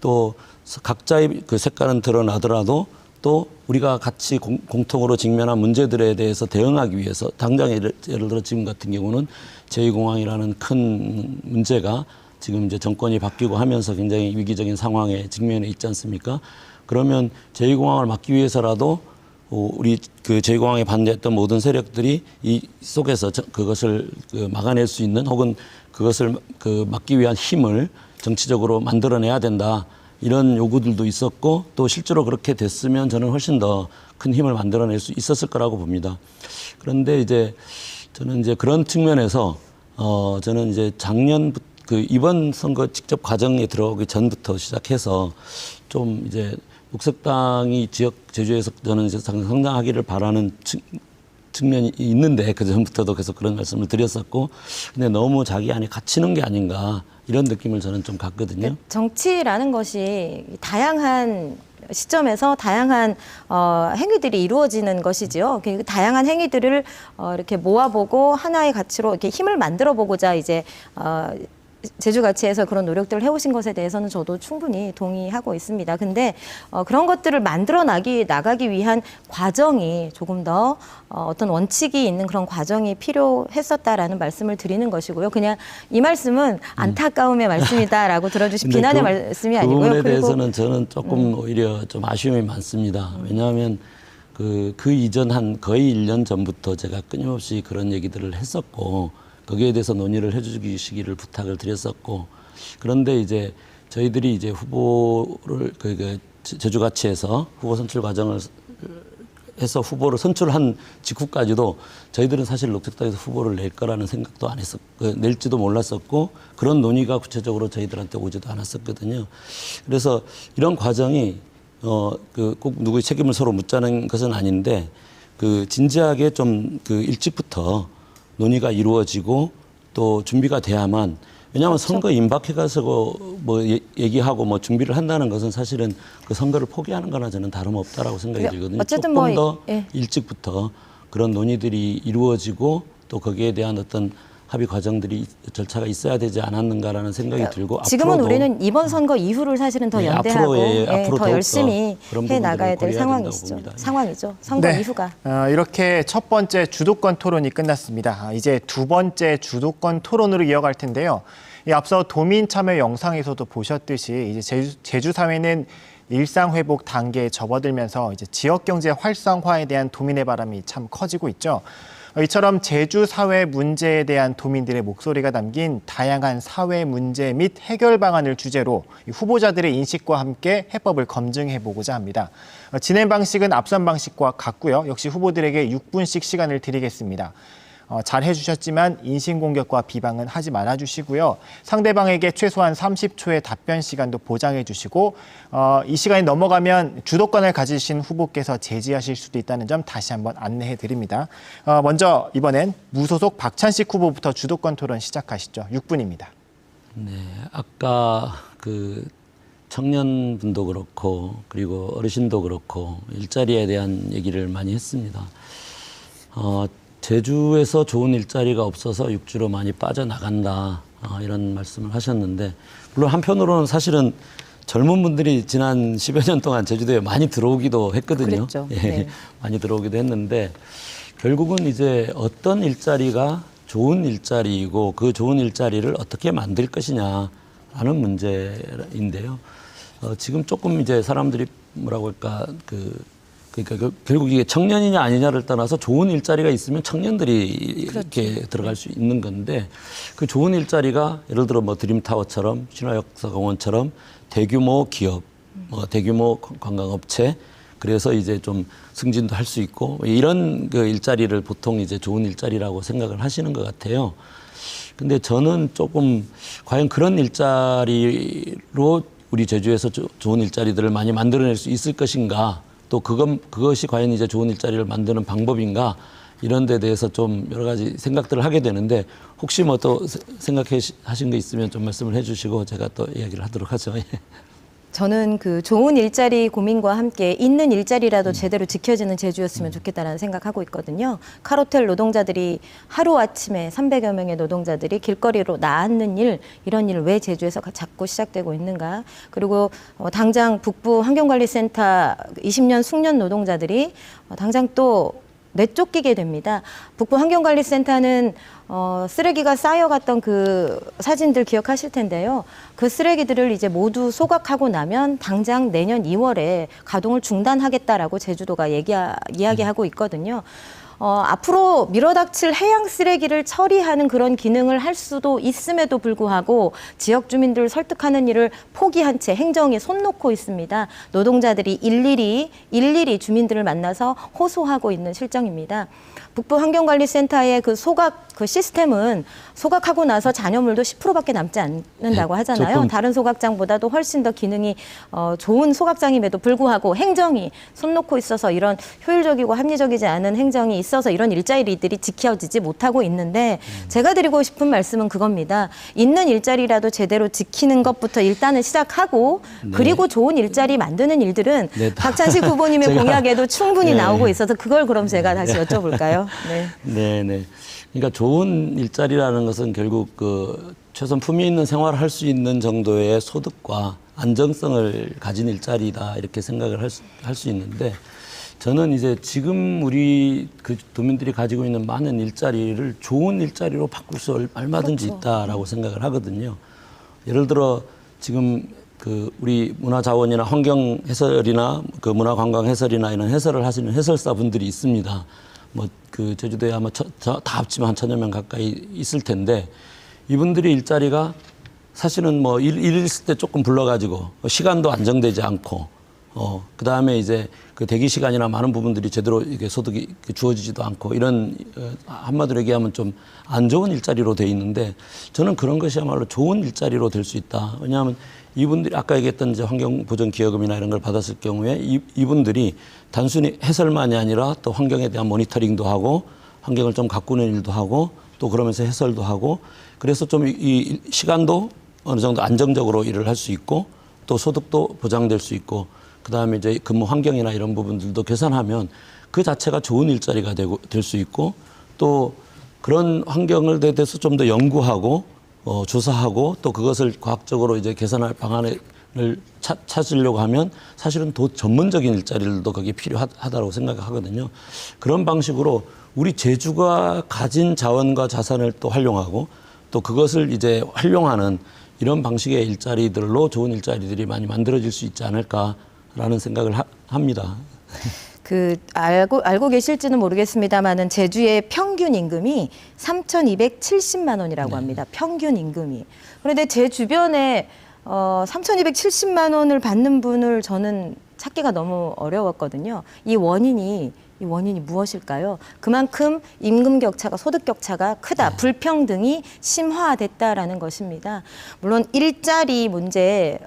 또 각자의 그 색깔은 드러나더라도 또 우리가 같이 공통으로 직면한 문제들에 대해서 대응하기 위해서 당장 예를 들어 지금 같은 경우는 제2공항이라는 큰 문제가 지금 이제 정권이 바뀌고 하면서 굉장히 위기적인 상황에 직면해 있지 않습니까? 그러면 제2공항을 막기 위해서라도 우리 그 제2공항에 반대했던 모든 세력들이 이 속에서 그것을 막아낼 수 있는 혹은 그것을 막기 위한 힘을 정치적으로 만들어내야 된다. 이런 요구들도 있었고 또 실제로 그렇게 됐으면 저는 훨씬 더 큰 힘을 만들어낼 수 있었을 거라고 봅니다. 그런데 이제 저는 이제 그런 측면에서 저는 이제 작년 이번 선거 직접 과정에 들어오기 전부터 시작해서 좀 이제 녹색당이 제주에서 저는 이제 성장하기를 바라는 측면이 있는데 그 전부터도 계속 그런 말씀을 드렸었고 근데 너무 자기 안에 갇히는 게 아닌가 이런 느낌을 저는 좀 갖거든요. 정치라는 것이 다양한 시점에서 다양한 행위들이 이루어지는 것이지요. 그 다양한 행위들을 이렇게 모아보고 하나의 가치로 이렇게 힘을 만들어보고자 이제 제주가치에서 그런 노력들을 해오신 것에 대해서는 저도 충분히 동의하고 있습니다. 근데 그런 것들을 만들어 나가기 위한 과정이 조금 더 어떤 원칙이 있는 그런 과정이 필요했었다라는 말씀을 드리는 것이고요. 그냥 이 말씀은 안타까움의 말씀이다라고 들어주신 비난의 말씀이 아니고요. 그 부분에 대해서는 저는 조금 오히려 좀 아쉬움이 많습니다. 왜냐하면 그 이전 한 거의 1년 전부터 제가 끊임없이 그런 얘기들을 했었고 거기에 대해서 논의를 해주시기를 부탁을 드렸었고 그런데 이제 저희들이 이제 후보를 제주가치에서 후보 선출 과정을 해서 후보를 선출한 직후까지도 저희들은 사실 녹색당에서 후보를 낼 거라는 생각도 안 낼지도 몰랐었고 그런 논의가 구체적으로 저희들한테 오지도 않았었거든요. 그래서 이런 과정이 꼭 누구의 책임을 서로 묻자는 것은 아닌데 진지하게 좀 일찍부터 논의가 이루어지고 또 준비가 돼야만 왜냐하면 그렇죠. 선거 임박해가서 뭐 얘기하고 뭐 준비를 한다는 것은 사실은 그 선거를 포기하는 거나 저는 다름없다라고 생각이 들거든요. 어쨌든 조금 더 일찍부터 그런 논의들이 이루어지고 또 거기에 대한 어떤 합의 과정들이 절차가 있어야 되지 않았는가라는 생각이 들고 지금은 우리는 이번 선거 이후를 사실은 더 연대하고 앞으로 더 열심히 해 나가야 될 상황이죠. 선거 이후가. 이렇게 첫 번째 주도권 토론이 끝났습니다. 이제 두 번째 주도권 토론으로 이어갈 텐데요. 앞서 도민 참여 영상에서도 보셨듯이 이제 제주 사회는 일상 회복 단계에 접어들면서 이제 지역 경제 활성화에 대한 도민의 바람이 참 커지고 있죠. 이처럼 제주 사회 문제에 대한 도민들의 목소리가 담긴 다양한 사회 문제 및 해결 방안을 주제로 후보자들의 인식과 함께 해법을 검증해보고자 합니다. 진행 방식은 앞선 방식과 같고요. 역시 후보들에게 6분씩 시간을 드리겠습니다. 잘 해주셨지만 인신공격과 비방은 하지 말아주시고요. 상대방에게 최소한 30초의 답변 시간도 보장해 주시고 이 시간이 넘어가면 주도권을 가지신 후보께서 제지하실 수도 있다는 점 다시 한번 안내해 드립니다. 먼저 이번엔 무소속 박찬식 후보부터 주도권 토론 시작하시죠. 6분입니다. 네, 아까 청년분도 그렇고 그리고 어르신도 그렇고 일자리에 대한 얘기를 많이 했습니다. 제주에서 좋은 일자리가 없어서 육지로 많이 빠져나간다 이런 말씀을 하셨는데 물론 한편으로는 사실은 젊은 분들이 지난 10여 년 동안 제주도에 많이 들어오기도 했거든요. 그랬죠. 예, 네. 많이 들어오기도 했는데 결국은 이제 어떤 일자리가 좋은 일자리이고 그 좋은 일자리를 어떻게 만들 것이냐라는 문제인데요. 지금 조금 이제 사람들이 뭐라고 할까 그러니까 결국 이게 청년이냐 아니냐를 떠나서 좋은 일자리가 있으면 청년들이 이렇게 들어갈 수 있는 건데 그 좋은 일자리가 예를 들어 뭐 드림타워처럼 신화역사공원처럼 대규모 기업, 뭐 대규모 관광업체 그래서 이제 좀 승진도 할 수 있고 이런 그 일자리를 보통 이제 좋은 일자리라고 생각을 하시는 것 같아요. 근데 저는 조금 과연 그런 일자리로 우리 제주에서 좋은 일자리들을 많이 만들어낼 수 있을 것인가 또 그것이 과연 이제 좋은 일자리를 만드는 방법인가 이런 데 대해서 좀 여러 가지 생각들을 하게 되는데 혹시 뭐 또 생각하신 거 있으면 좀 말씀을 해 주시고 제가 또 이야기를 하도록 하죠. 예. 저는 그 좋은 일자리 고민과 함께 있는 일자리라도 제대로 지켜지는 제주였으면 좋겠다라는 생각하고 있거든요. 카로텔 노동자들이 하루아침에 300여 명의 노동자들이 길거리로 나앉는 일, 이런 일 왜 제주에서 자꾸 시작되고 있는가. 그리고 당장 북부 환경관리센터 20년 숙련 노동자들이 당장 또 내쫓기게 됩니다. 북부 환경관리센터는 쓰레기가 쌓여갔던 그 사진들 기억하실 텐데요. 그 쓰레기들을 이제 모두 소각하고 나면 당장 내년 2월에 가동을 중단하겠다라고 제주도가 이야기하고 있거든요. 앞으로 밀어닥칠 해양 쓰레기를 처리하는 그런 기능을 할 수도 있음에도 불구하고 지역 주민들을 설득하는 일을 포기한 채 행정에 손 놓고 있습니다. 노동자들이 일일이 주민들을 만나서 호소하고 있는 실정입니다. 북부 환경관리센터의 그 소각 그 시스템은 소각하고 나서 잔여물도 10%밖에 남지 않는다고 하잖아요. 다른 소각장보다도 훨씬 더 기능이 좋은 소각장임에도 불구하고 행정이 손 놓고 있어서 이런 효율적이고 합리적이지 않은 행정이 있어서 이런 일자리들이 지켜지지 못하고 있는데 제가 드리고 싶은 말씀은 그겁니다. 있는 일자리라도 제대로 지키는 것부터 일단은 시작하고 그리고 좋은 일자리 만드는 일들은 박찬식 후보님의 공약에도 충분히 나오고 있어서 그걸 그럼 제가 다시 여쭤볼까요? 네. 그러니까 좋은 일자리라는 것은 결국 그 최소한 품위 있는 생활을 할 수 있는 정도의 소득과 안정성을 가진 일자리다 이렇게 생각을 할 수 있는데 저는 이제 지금 우리 그 도민들이 가지고 있는 많은 일자리를 좋은 일자리로 바꿀 수 얼마든지 있다라고 생각을 하거든요. 예를 들어 지금 그 우리 문화자원이나 환경 해설이나 그 문화관광 해설이나 이런 해설을 하시는 해설사 분들이 있습니다. 뭐 그 제주도에 아마 다 합치면 한 1000여 명 가까이 있을 텐데 이분들의 일자리가 사실은 뭐 일 있을 때 조금 불러가지고 시간도 안정되지 않고 그 다음에 이제 그 대기 시간이나 많은 부분들이 제대로 이게 소득이 주어지지도 않고 이런 한마디로 얘기하면 좀 안 좋은 일자리로 돼 있는데 저는 그런 것이야말로 좋은 일자리로 될 수 있다. 왜냐하면 이분들이 아까 얘기했던 이제 환경보전기여금이나 이런 걸 받았을 경우에 이분들이 단순히 해설만이 아니라 또 환경에 대한 모니터링도 하고 환경을 좀 가꾸는 일도 하고 또 그러면서 해설도 하고 그래서 좀 이 시간도 어느 정도 안정적으로 일을 할 수 있고 또 소득도 보장될 수 있고 그다음에 이제 근무 환경이나 이런 부분들도 계산하면 그 자체가 좋은 일자리가 될 수 있고 또 그런 환경을 대해서 좀 더 연구하고 조사하고 또 그것을 과학적으로 이제 개선할 방안을 찾으려고 하면 사실은 더 전문적인 일자리들도 거기에 필요하다고 생각하거든요. 그런 방식으로 우리 제주가 가진 자원과 자산을 또 활용하고 또 그것을 이제 활용하는 이런 방식의 일자리들로 좋은 일자리들이 많이 만들어질 수 있지 않을까라는 생각을 합니다. 알고 계실지는 모르겠습니다만은 제주의 평균 임금이 3,270만 원이라고 합니다. 평균 임금이. 그런데 제 주변에 3,270만 원을 받는 분을 저는 찾기가 너무 어려웠거든요. 이 원인이 무엇일까요? 그만큼 임금 격차가 소득 격차가 크다. 불평등이 심화됐다라는 것입니다. 물론 일자리 문제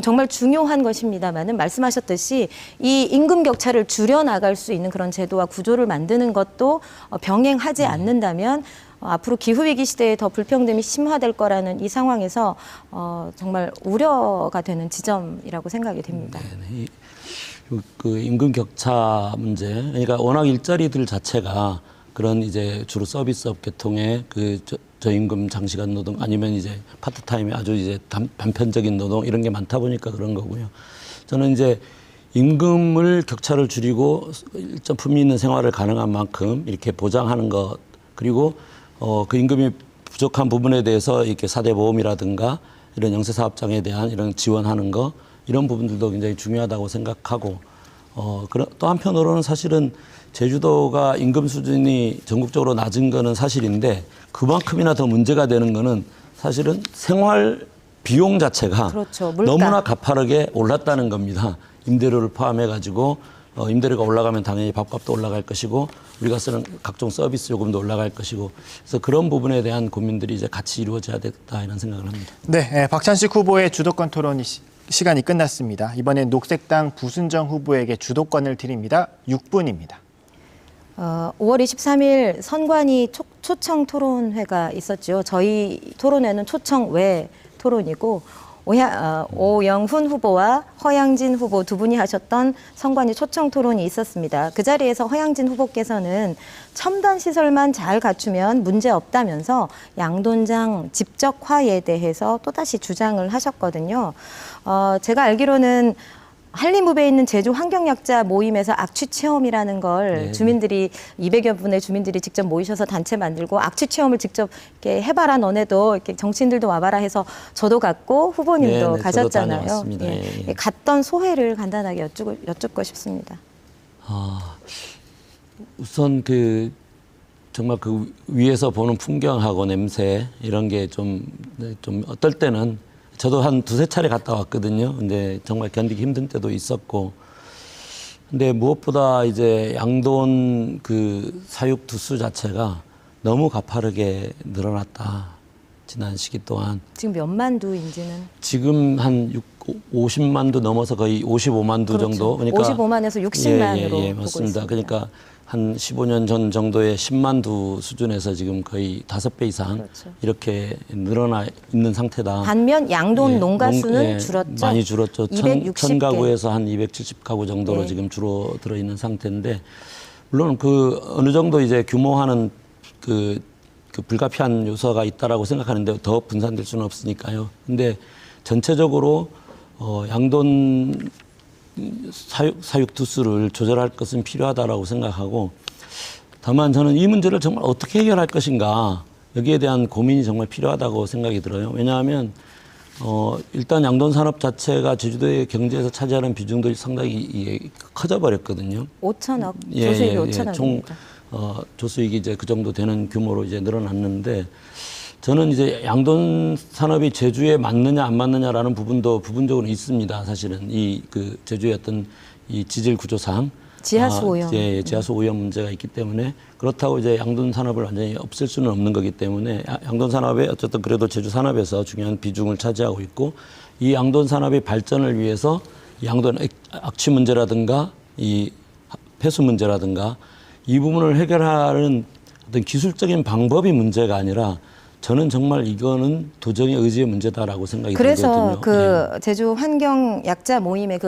정말 중요한 것입니다만은 말씀하셨듯이 이 임금 격차를 줄여나갈 수 있는 그런 제도와 구조를 만드는 것도 병행하지 않는다면 앞으로 기후위기 시대에 더 불평등이 심화될 거라는 이 상황에서 정말 우려가 되는 지점이라고 생각이 됩니다. 그 임금 격차 문제, 그러니까 워낙 일자리들 자체가 그런 이제 주로 서비스업 계통의 그 저임금 장시간 노동 아니면 이제 파트타임의 아주 이제 단편적인 노동 이런 게 많다 보니까 그런 거고요. 저는 이제 임금을 격차를 줄이고 일정 품위 있는 생활을 가능한 만큼 이렇게 보장하는 것 그리고 그 임금이 부족한 부분에 대해서 이렇게 4대 보험이라든가 이런 영세사업장에 대한 이런 지원하는 거 이런 부분들도 굉장히 중요하다고 생각하고 또 한편으로는 사실은 제주도가 임금 수준이 전국적으로 낮은 거는 사실인데 그만큼이나 더 문제가 되는 거는 사실은 생활 비용 자체가 그렇죠. 물가. 너무나 가파르게 올랐다는 겁니다. 임대료를 포함해 가지고 임대료가 올라가면 당연히 밥값도 올라갈 것이고 우리가 쓰는 각종 서비스 요금도 올라갈 것이고 그래서 그런 부분에 대한 고민들이 이제 같이 이루어져야 되겠다 이런 생각을 합니다. 네, 박찬식 후보의 주도권 토론 시간이 끝났습니다. 이번엔 녹색당 부순정 후보에게 주도권을 드립니다. 6분입니다. 5월 23일 선관위 초청 토론회가 있었죠. 저희 토론회는 초청 외 토론이고 오영훈 후보와 허양진 후보 두 분이 하셨던 선관위 초청 토론이 있었습니다. 그 자리에서 허양진 후보께서는 첨단 시설만 잘 갖추면 문제 없다면서 양돈장 집적화에 대해서 또다시 주장을 하셨거든요. 제가 알기로는 한림읍에 있는 제주 환경약자 모임에서 악취 체험이라는 걸 네. 주민들이 200여 분의 주민들이 직접 모이셔서 단체 만들고 악취 체험을 직접 이렇게 해봐라 너네도 이렇게 정치인들도 와봐라 해서 저도 갔고 후보님도 네, 저도 가셨잖아요. 다녀왔습니다. 예. 갔던 소회를 간단하게 여쭙고 싶습니다. 우선 정말 그 위에서 보는 풍경하고 냄새 이런 게 좀 어떨 때는 저도 한 두세 차례 갔다 왔거든요. 근데 정말 견디기 힘든 때도 있었고. 근데 무엇보다 이제 양돈 그 사육 두수 자체가 너무 가파르게 늘어났다. 지난 시기 동안. 지금 몇만 두인지는? 지금 한 50만 두 넘어서 거의 55만 두 그렇죠. 정도. 그러니까 55만에서 60만으로 예, 보고 맞습니다. 있습니다. 그러니까 한 15년 전 정도의 10만 두 수준에서 지금 거의 5배 이상 그렇죠. 이렇게 늘어나 있는 상태다. 반면 양돈 농가 수는 예, 줄었죠. 많이 줄었죠. 260개. 1000가구에서 한 270가구 정도로 네. 지금 줄어들어 있는 상태인데 물론 어느 정도 이제 규모화는 그 불가피한 요소가 있다라고 생각하는데 더 분산될 수는 없으니까요. 근데 전체적으로 양돈 사육 두수를 조절할 것은 필요하다라고 생각하고 다만 저는 이 문제를 정말 어떻게 해결할 것인가 여기에 대한 고민이 정말 필요하다고 생각이 들어요. 왜냐하면 일단 양돈 산업 자체가 제주도의 경제에서 차지하는 비중도 상당히 커져 버렸거든요. 5천억, 예, 조수익이 예, 5천억입니다. 조수익이 이제 그 정도 되는 규모로 이제 늘어났는데 저는 이제 양돈 산업이 제주에 맞느냐 안 맞느냐라는 부분도 부분적으로 있습니다. 사실은 제주의 어떤 이 지질 구조상 지하수 오염. 예, 지하수 오염 문제가 있기 때문에 그렇다고 이제 양돈 산업을 완전히 없앨 수는 없는 거기 때문에 양돈 산업에 어쨌든 그래도 제주 산업에서 중요한 비중을 차지하고 있고 이 양돈 산업의 발전을 위해서 양돈 악취 문제라든가 이 폐수 문제라든가 이 부분을 해결하는 어떤 기술적인 방법이 문제가 아니라 저는 정말 이거는 도정의 의지의 문제다라고 생각이 그래서 들거든요. 제주 환경 약자 모임의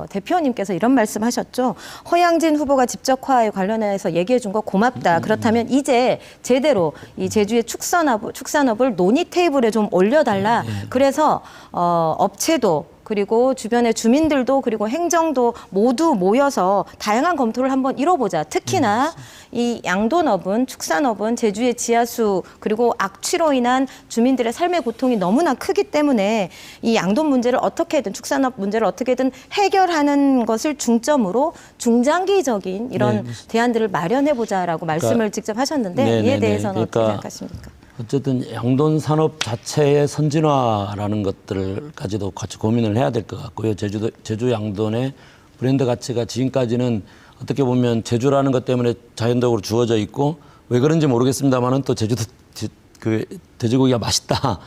대표님께서 이런 말씀하셨죠. 허양진 후보가 집적화에 관련해서 얘기해 준 거 고맙다. 그렇다면 이제 제대로 이 제주의 축산업을 논의 테이블에 좀 올려달라. 그래서 업체도 그리고 주변의 주민들도 그리고 행정도 모두 모여서 다양한 검토를 한번 이뤄보자. 특히나 이 양돈업은 축산업은 제주의 지하수 그리고 악취로 인한 주민들의 삶의 고통이 너무나 크기 때문에 이 양돈 문제를 어떻게든 축산업 문제를 어떻게든 해결하는 것을 중점으로 중장기적인 이런 대안들을 마련해보자라고 말씀을 직접 하셨는데 이에 대해서는 어떻게 생각하십니까? 어쨌든 양돈 산업 자체의 선진화라는 것들까지도 같이 고민을 해야 될 것 같고요. 제주 양돈의 브랜드 가치가 지금까지는 어떻게 보면 제주라는 것 때문에 자연적으로 주어져 있고 왜 그런지 모르겠습니다만은 또 제주도 돼지고기가 맛있다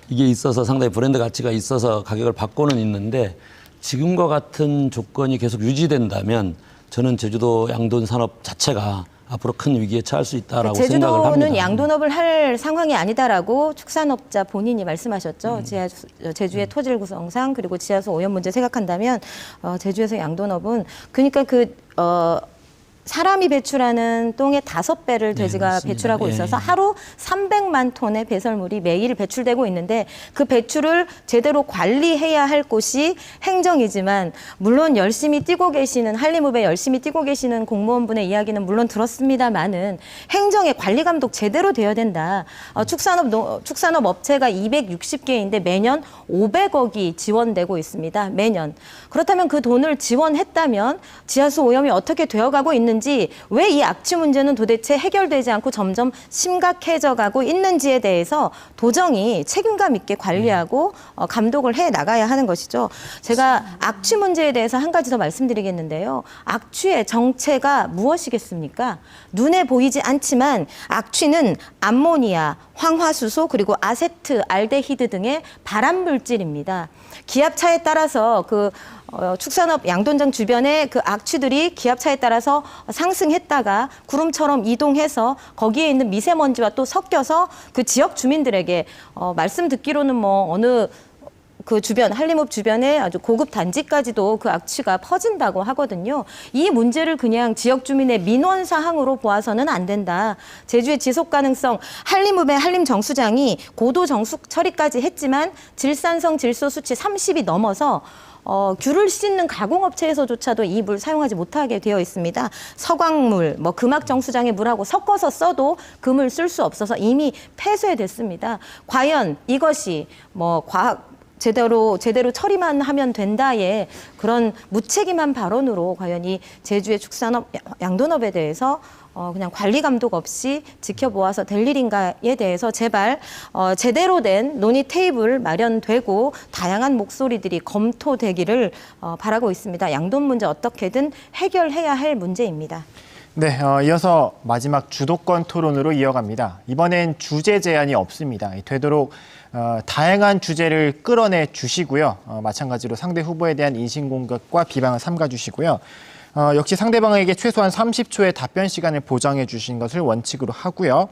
이게 있어서 상당히 브랜드 가치가 있어서 가격을 받고는 있는데 지금과 같은 조건이 계속 유지된다면 저는 제주도 양돈 산업 자체가 앞으로 큰 위기에 처할 수 있다라고 생각을 합니다. 제주도는 양돈업을 할 상황이 아니다라고 축산업자 본인이 말씀하셨죠. 제주의 토질 구성상 그리고 지하수 오염 문제 생각한다면 제주에서 양돈업은 그러니까 사람이 배출하는 똥의 5배를 돼지가 맞습니다. 배출하고 예, 있어서 예. 하루 300만 톤의 배설물이 매일 배출되고 있는데 그 배출을 제대로 관리해야 할 곳이 행정이지만 물론 열심히 뛰고 계시는 한림읍에 열심히 뛰고 계시는 공무원분의 이야기는 물론 들었습니다만은 행정의 관리 감독 제대로 되어야 된다. 축산업 업체가 260개인데 매년 500억이 지원되고 있습니다. 매년. 그렇다면 그 돈을 지원했다면 지하수 오염이 어떻게 되어가고 있는지 왜 이 악취 문제는 도대체 해결되지 않고 점점 심각해져 가고 있는지에 대해서 도정이 책임감 있게 관리하고 감독을 해 나가야 하는 것이죠. 제가 악취 문제에 대해서 한 가지 더 말씀드리겠는데요. 악취의 정체가 무엇이겠습니까? 눈에 보이지 않지만 악취는 암모니아, 황화수소 그리고 아세트, 알데히드 등의 발암 물질입니다. 기압차에 따라서 축산업 양돈장 주변에 그 악취들이 기압차에 따라서 상승했다가 구름처럼 이동해서 거기에 있는 미세먼지와 또 섞여서 그 지역 주민들에게 말씀 듣기로는 뭐 어느 그 주변, 한림읍 주변에 아주 고급 단지까지도 그 악취가 퍼진다고 하거든요. 이 문제를 그냥 지역 주민의 민원 사항으로 보아서는 안 된다. 제주의 지속 가능성, 한림읍의 한림정수장이 고도 정수 처리까지 했지만 질산성 질소 수치 30이 넘어서 귤을 씻는 가공업체에서조차도 이 물 사용하지 못하게 되어 있습니다. 서광물, 금악정수장의 물하고 섞어서 써도 그 물 쓸 수 없어서 이미 폐쇄됐습니다. 과연 이것이 제대로 처리만 하면 된다의 그런 무책임한 발언으로 과연 이 제주의 축산업, 양돈업에 대해서 그냥 관리 감독 없이 지켜보아서 될 일인가에 대해서 제발 제대로 된 논의 테이블 마련되고 다양한 목소리들이 검토되기를 바라고 있습니다. 양돈 문제 어떻게든 해결해야 할 문제입니다. 네, 이어서 마지막 주도권 토론으로 이어갑니다. 이번엔 주제 제한이 없습니다. 되도록 다양한 주제를 끌어내 주시고요. 마찬가지로 상대 후보에 대한 인신공격과 비방을 삼가 주시고요. 역시 상대방에게 최소한 30초의 답변 시간을 보장해 주신 것을 원칙으로 하고요.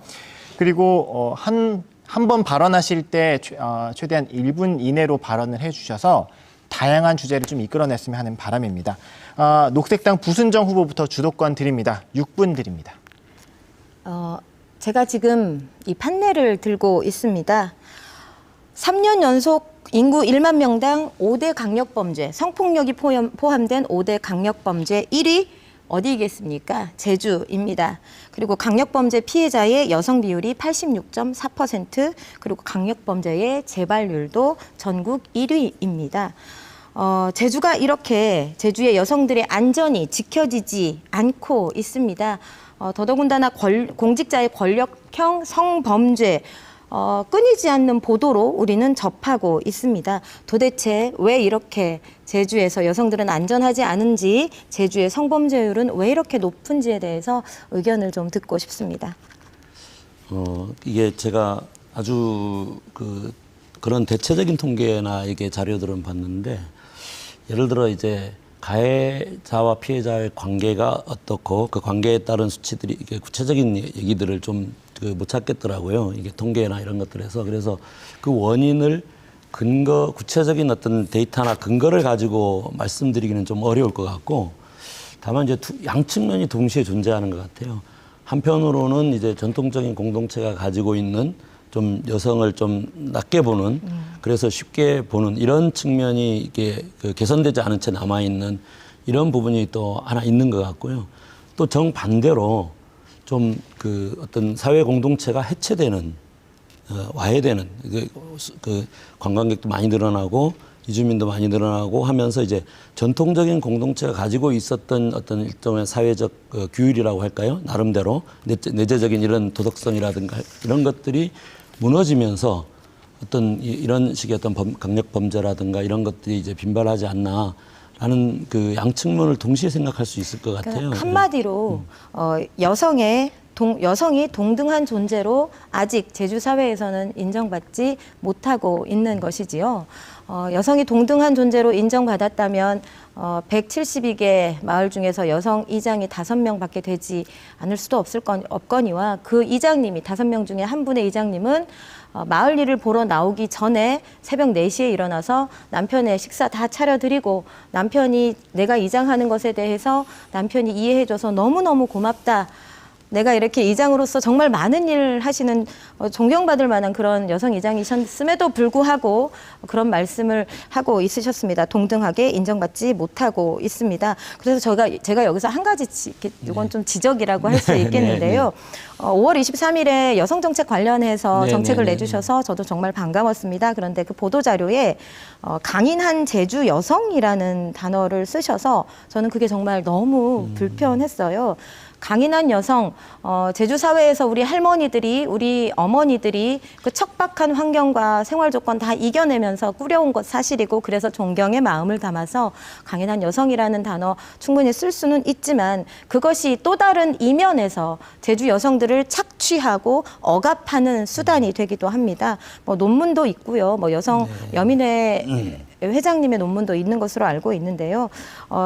그리고 한 번 발언하실 때 최대한 1분 이내로 발언을 해주셔서 다양한 주제를 좀 이끌어냈으면 하는 바람입니다. 녹색당 부순정 후보부터 주도권 드립니다. 6분 드립니다. 제가 지금 이 판넬을 들고 있습니다. 3년 연속 인구 1만 명당 5대 강력범죄, 성폭력이 포함된 5대 강력범죄 1위 어디이겠습니까? 제주입니다. 그리고 강력범죄 피해자의 여성 비율이 86.4%, 그리고 강력범죄의 재발률도 전국 1위입니다. 제주가 이렇게 제주의 여성들의 안전이 지켜지지 않고 있습니다. 더더군다나 공직자의 권력형 성범죄, 끊이지 않는 보도로 우리는 접하고 있습니다. 도대체 왜 이렇게 제주에서 여성들은 안전하지 않은지, 제주의 성범죄율은 왜 이렇게 높은지에 대해서 의견을 좀 듣고 싶습니다. 이게 제가 아주 그런 대체적인 통계나 이게 자료들은 봤는데, 예를 들어 이제 가해자와 피해자의 관계가 어떻고 그 관계에 따른 수치들이 이게 구체적인 얘기들을 좀 못 찾겠더라고요. 이게 통계나 이런 것들에서. 그래서 그 원인을 구체적인 어떤 데이터나 근거를 가지고 말씀드리기는 좀 어려울 것 같고, 다만 이제 양 측면이 동시에 존재하는 것 같아요. 한편으로는 이제 전통적인 공동체가 가지고 있는 좀 여성을 좀 낮게 보는, 그래서 쉽게 보는 이런 측면이 이게 개선되지 않은 채 남아있는 이런 부분이 또 하나 있는 것 같고요. 또 정반대로 좀 어떤 사회 공동체가 해체되는, 와해되는, 관광객도 많이 늘어나고 이주민도 많이 늘어나고 하면서 이제 전통적인 공동체가 가지고 있었던 어떤 일종의 사회적 규율이라고 할까요? 나름대로 내재적인 이런 도덕성이라든가 이런 것들이 무너지면서 어떤 이런 식의 어떤 강력 범죄라든가 이런 것들이 이제 빈발하지 않나. 라는 그 양측면을 동시에 생각할 수 있을 것 같아요. 한마디로 여성의 여성이 동등한 존재로 아직 제주 사회에서는 인정받지 못하고 있는 것이지요. 여성이 동등한 존재로 인정받았다면 172개 마을 중에서 여성 이장이 5명밖에 되지 않을 수도 없거니와 그 이장님이 5명 중에 한 분의 이장님은 마을 일을 보러 나오기 전에 새벽 4시에 일어나서 남편의 식사 다 차려드리고 남편이 내가 이장하는 것에 대해서 남편이 이해해줘서 너무너무 고맙다. 내가 이렇게 이장으로서 정말 많은 일을 하시는 존경받을 만한 그런 여성 이장이셨음에도 불구하고 그런 말씀을 하고 있으셨습니다. 동등하게 인정받지 못하고 있습니다. 그래서 제가 여기서 한 가지 이건 좀 지적이라고 할 수 있겠는데요. 5월 23일에 여성정책 관련해서 정책을 내주셔서 저도 정말 반가웠습니다. 그런데 그 보도자료에 강인한 제주 여성이라는 단어를 쓰셔서 저는 그게 정말 너무 불편했어요. 강인한 여성, 제주 사회에서 우리 할머니들이, 우리 어머니들이 그 척박한 환경과 생활 조건 다 이겨내면서 꾸려온 것 사실이고 그래서 존경의 마음을 담아서 강인한 여성이라는 단어 충분히 쓸 수는 있지만 그것이 또 다른 이면에서 제주 여성들을 착취하고 억압하는 수단이 되기도 합니다. 뭐 논문도 있고요. 뭐 여성 여민회 회장님의 논문도 있는 것으로 알고 있는데요.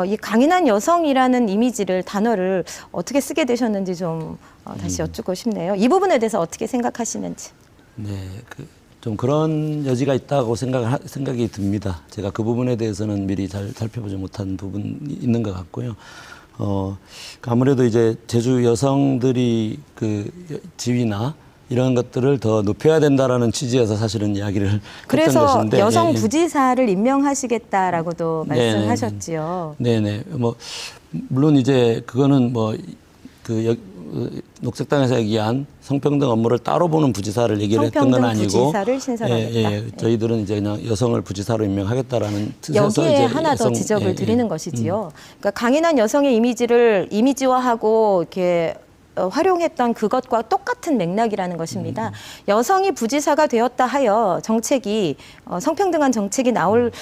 이 강인한 여성이라는 이미지를 단어를 어떻게 쓰게 되셨는지 좀 다시 여쭙고 싶네요. 이 부분에 대해서 어떻게 생각하시는지. 네, 좀 그런 여지가 있다고 생각이 듭니다. 제가 그 부분에 대해서는 미리 잘 살펴보지 못한 부분이 있는 것 같고요. 아무래도 이제 제주 여성들이 그 지위나 이런 것들을 더 높여야 된다라는 취지에서 사실은 이야기를 했던 그래서 것인데 여성 부지사를 임명하시겠다라고도 말씀하셨지요. 네네. 뭐 물론 이제 그거는 뭐 녹색당에서 얘기한 성평등 업무를 따로 보는 부지사를 얘기를 했던 건 아니고 부지사를 신설하겠다. 저희들은 이제 그냥 여성을 부지사로 임명하겠다라는 뜻에서 여기에 이제 하나 더 지적을 드리는 것이지요. 그러니까 강인한 여성의 이미지를 이미지화하고 이렇게 활용했던 그것과 똑같은 맥락이라는 것입니다. 여성이 부지사가 되었다 하여 정책이 성평등한 정책이 나올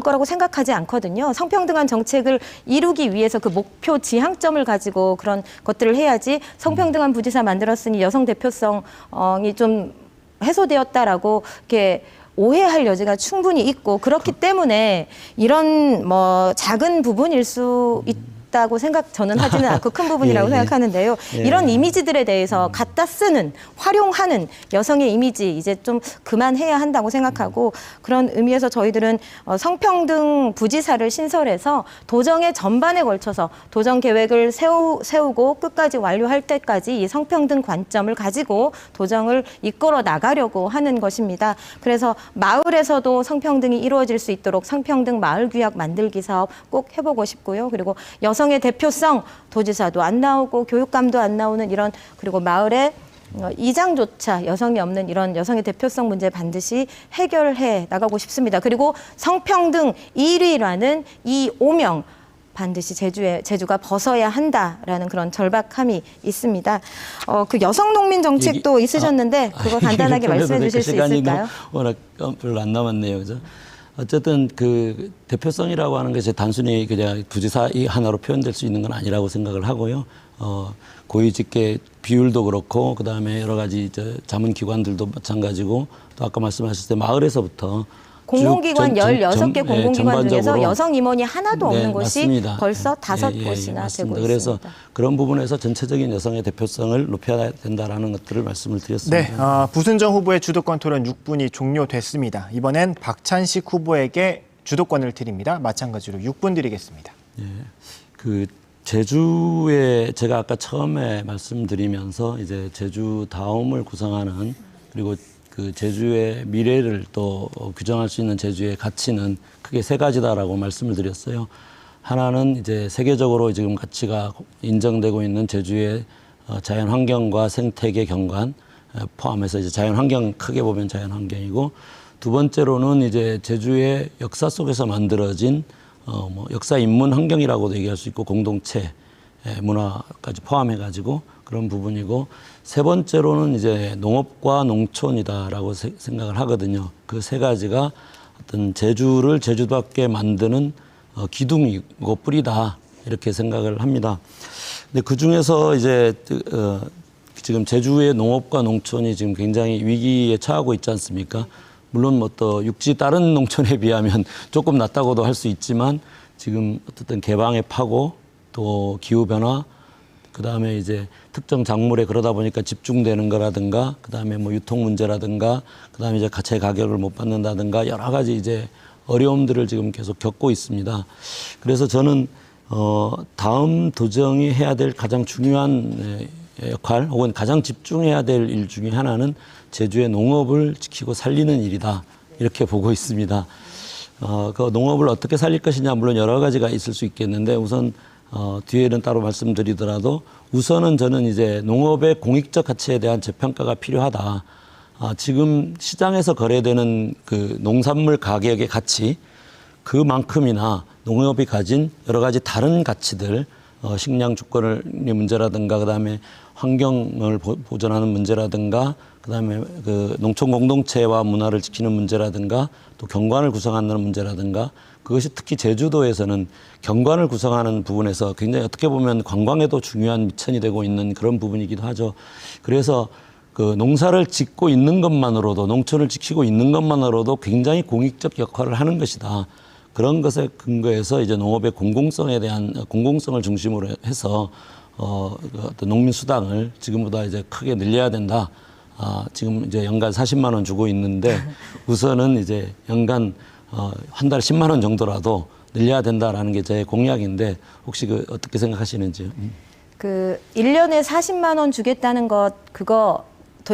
거라고 생각하지 않거든요. 성평등한 정책을 이루기 위해서 그 목표 지향점을 가지고 그런 것들을 해야지 성평등한 부지사 만들었으니 여성 대표성이 좀 해소되었다라고 이렇게 오해할 여지가 충분히 있고 그렇기 때문에 이런 뭐 작은 부분일 수 있다고 저는 하지는 않고 큰 부분이라고 생각하는데요. 이런 이미지들에 대해서 갖다 쓰는, 활용하는 여성의 이미지 이제 좀 그만해야 한다고 생각하고 그런 의미에서 저희들은 성평등 부지사를 신설해서 도정의 전반에 걸쳐서 도정 계획을 세우고 끝까지 완료할 때까지 이 성평등 관점을 가지고 도정을 이끌어 나가려고 하는 것입니다. 그래서 마을에서도 성평등이 이루어질 수 있도록 성평등 마을 규약 만들기 사업 꼭 해보고 싶고요. 그리고 여성의 대표성, 도지사도 안 나오고 교육감도 안 나오는 이런 그리고 마을에 이장조차 여성이 없는 이런 여성의 대표성 문제 반드시 해결해 나가고 싶습니다. 그리고 성평등 1위라는 이 오명 반드시 제주가 벗어야 한다라는 그런 절박함이 있습니다. 그 여성 농민 정책도 있으셨는데 그거 간단하게 말씀해 주실 수 있을까요? 워낙 별로 안 남았네요, 그죠? 어쨌든 그 대표성이라고 하는 것이 단순히 그냥 부지사 이 하나로 표현될 수 있는 건 아니라고 생각을 하고요. 고위직계 비율도 그렇고 그다음에 여러 가지 자문기관들도 마찬가지고 또 아까 말씀하셨을 때 마을에서부터 공공기관 16개 공공기관 중에서 여성 임원이 하나도 없는 곳이 맞습니다. 벌써 5곳이나 되고 그래서 있습니다. 그런 부분에서 전체적인 여성의 대표성을 높여야 된다라는 것들을 말씀을 드렸습니다. 네, 부순정 후보의 주도권 토론 6분이 종료됐습니다. 이번엔 박찬식 후보에게 주도권을 드립니다. 마찬가지로 6분 드리겠습니다. 예, 그 제주에 제가 아까 처음에 말씀드리면서 이제 제주 다움을 구성하는 그리고 그 제주의 미래를 또 규정할 수 있는 제주의 가치는 크게 3가지다라고 말씀을 드렸어요. 하나는 이제 세계적으로 지금 가치가 인정되고 있는 제주의 자연 환경과 생태계 경관 포함해서 이제 자연 환경 크게 보면 자연 환경이고 두 번째로는 이제 제주의 역사 속에서 만들어진 뭐 역사 인문 환경이라고도 얘기할 수 있고 공동체 문화까지 포함해 가지고 그런 부분이고 세 번째로는 이제 농업과 농촌이다라고 생각을 하거든요. 그 3가지가 어떤 제주를 제주답게 만드는 기둥이고 뿌리다 이렇게 생각을 합니다. 근데 그 중에서 이제 지금 제주의 농업과 농촌이 지금 굉장히 위기에 처하고 있지 않습니까? 물론 뭐 또 육지 다른 농촌에 비하면 조금 낫다고도 할 수 있지만 지금 어쨌든 개방의 파고 또 기후 변화 그다음에 이제 특정 작물에 그러다 보니까 집중되는 거라든가 그다음에 뭐 유통 문제라든가 그다음에 이제 가채 가격을 못 받는다든가 여러 가지 이제 어려움들을 지금 계속 겪고 있습니다. 그래서 저는 다음 도정이 해야 될 가장 중요한 역할 혹은 가장 집중해야 될 일 중에 하나는 제주의 농업을 지키고 살리는 일이다 이렇게 보고 있습니다. 그 농업을 어떻게 살릴 것이냐 물론 여러 가지가 있을 수 있겠는데 우선 뒤에는 따로 말씀드리더라도 우선은 저는 이제 농업의 공익적 가치에 대한 재평가가 필요하다. 지금 시장에서 거래되는 그 농산물 가격의 가치 그만큼이나 농업이 가진 여러 가지 다른 가치들 식량 주권의 문제라든가 그다음에 환경을 보존하는 문제라든가 그다음에 그 농촌 공동체와 문화를 지키는 문제라든가 또 경관을 구성하는 문제라든가 그것이 특히 제주도에서는 경관을 구성하는 부분에서 굉장히 어떻게 보면 관광에도 중요한 미천이 되고 있는 그런 부분이기도 하죠. 그래서 그 농사를 짓고 있는 것만으로도 농촌을 지키고 있는 것만으로도 굉장히 공익적 역할을 하는 것이다. 그런 것에 근거해서 이제 농업의 공공성에 대한 공공성을 중심으로 해서 어떤 농민 수당을 지금보다 이제 크게 늘려야 된다. 지금 이제 연간 40만 원 주고 있는데 우선은 이제 연간 한 달에 10만 원 정도라도 늘려야 된다라는 게 제 공약인데 혹시 그 어떻게 생각하시는지요? 그 1년에 40만 원 주겠다는 것 그거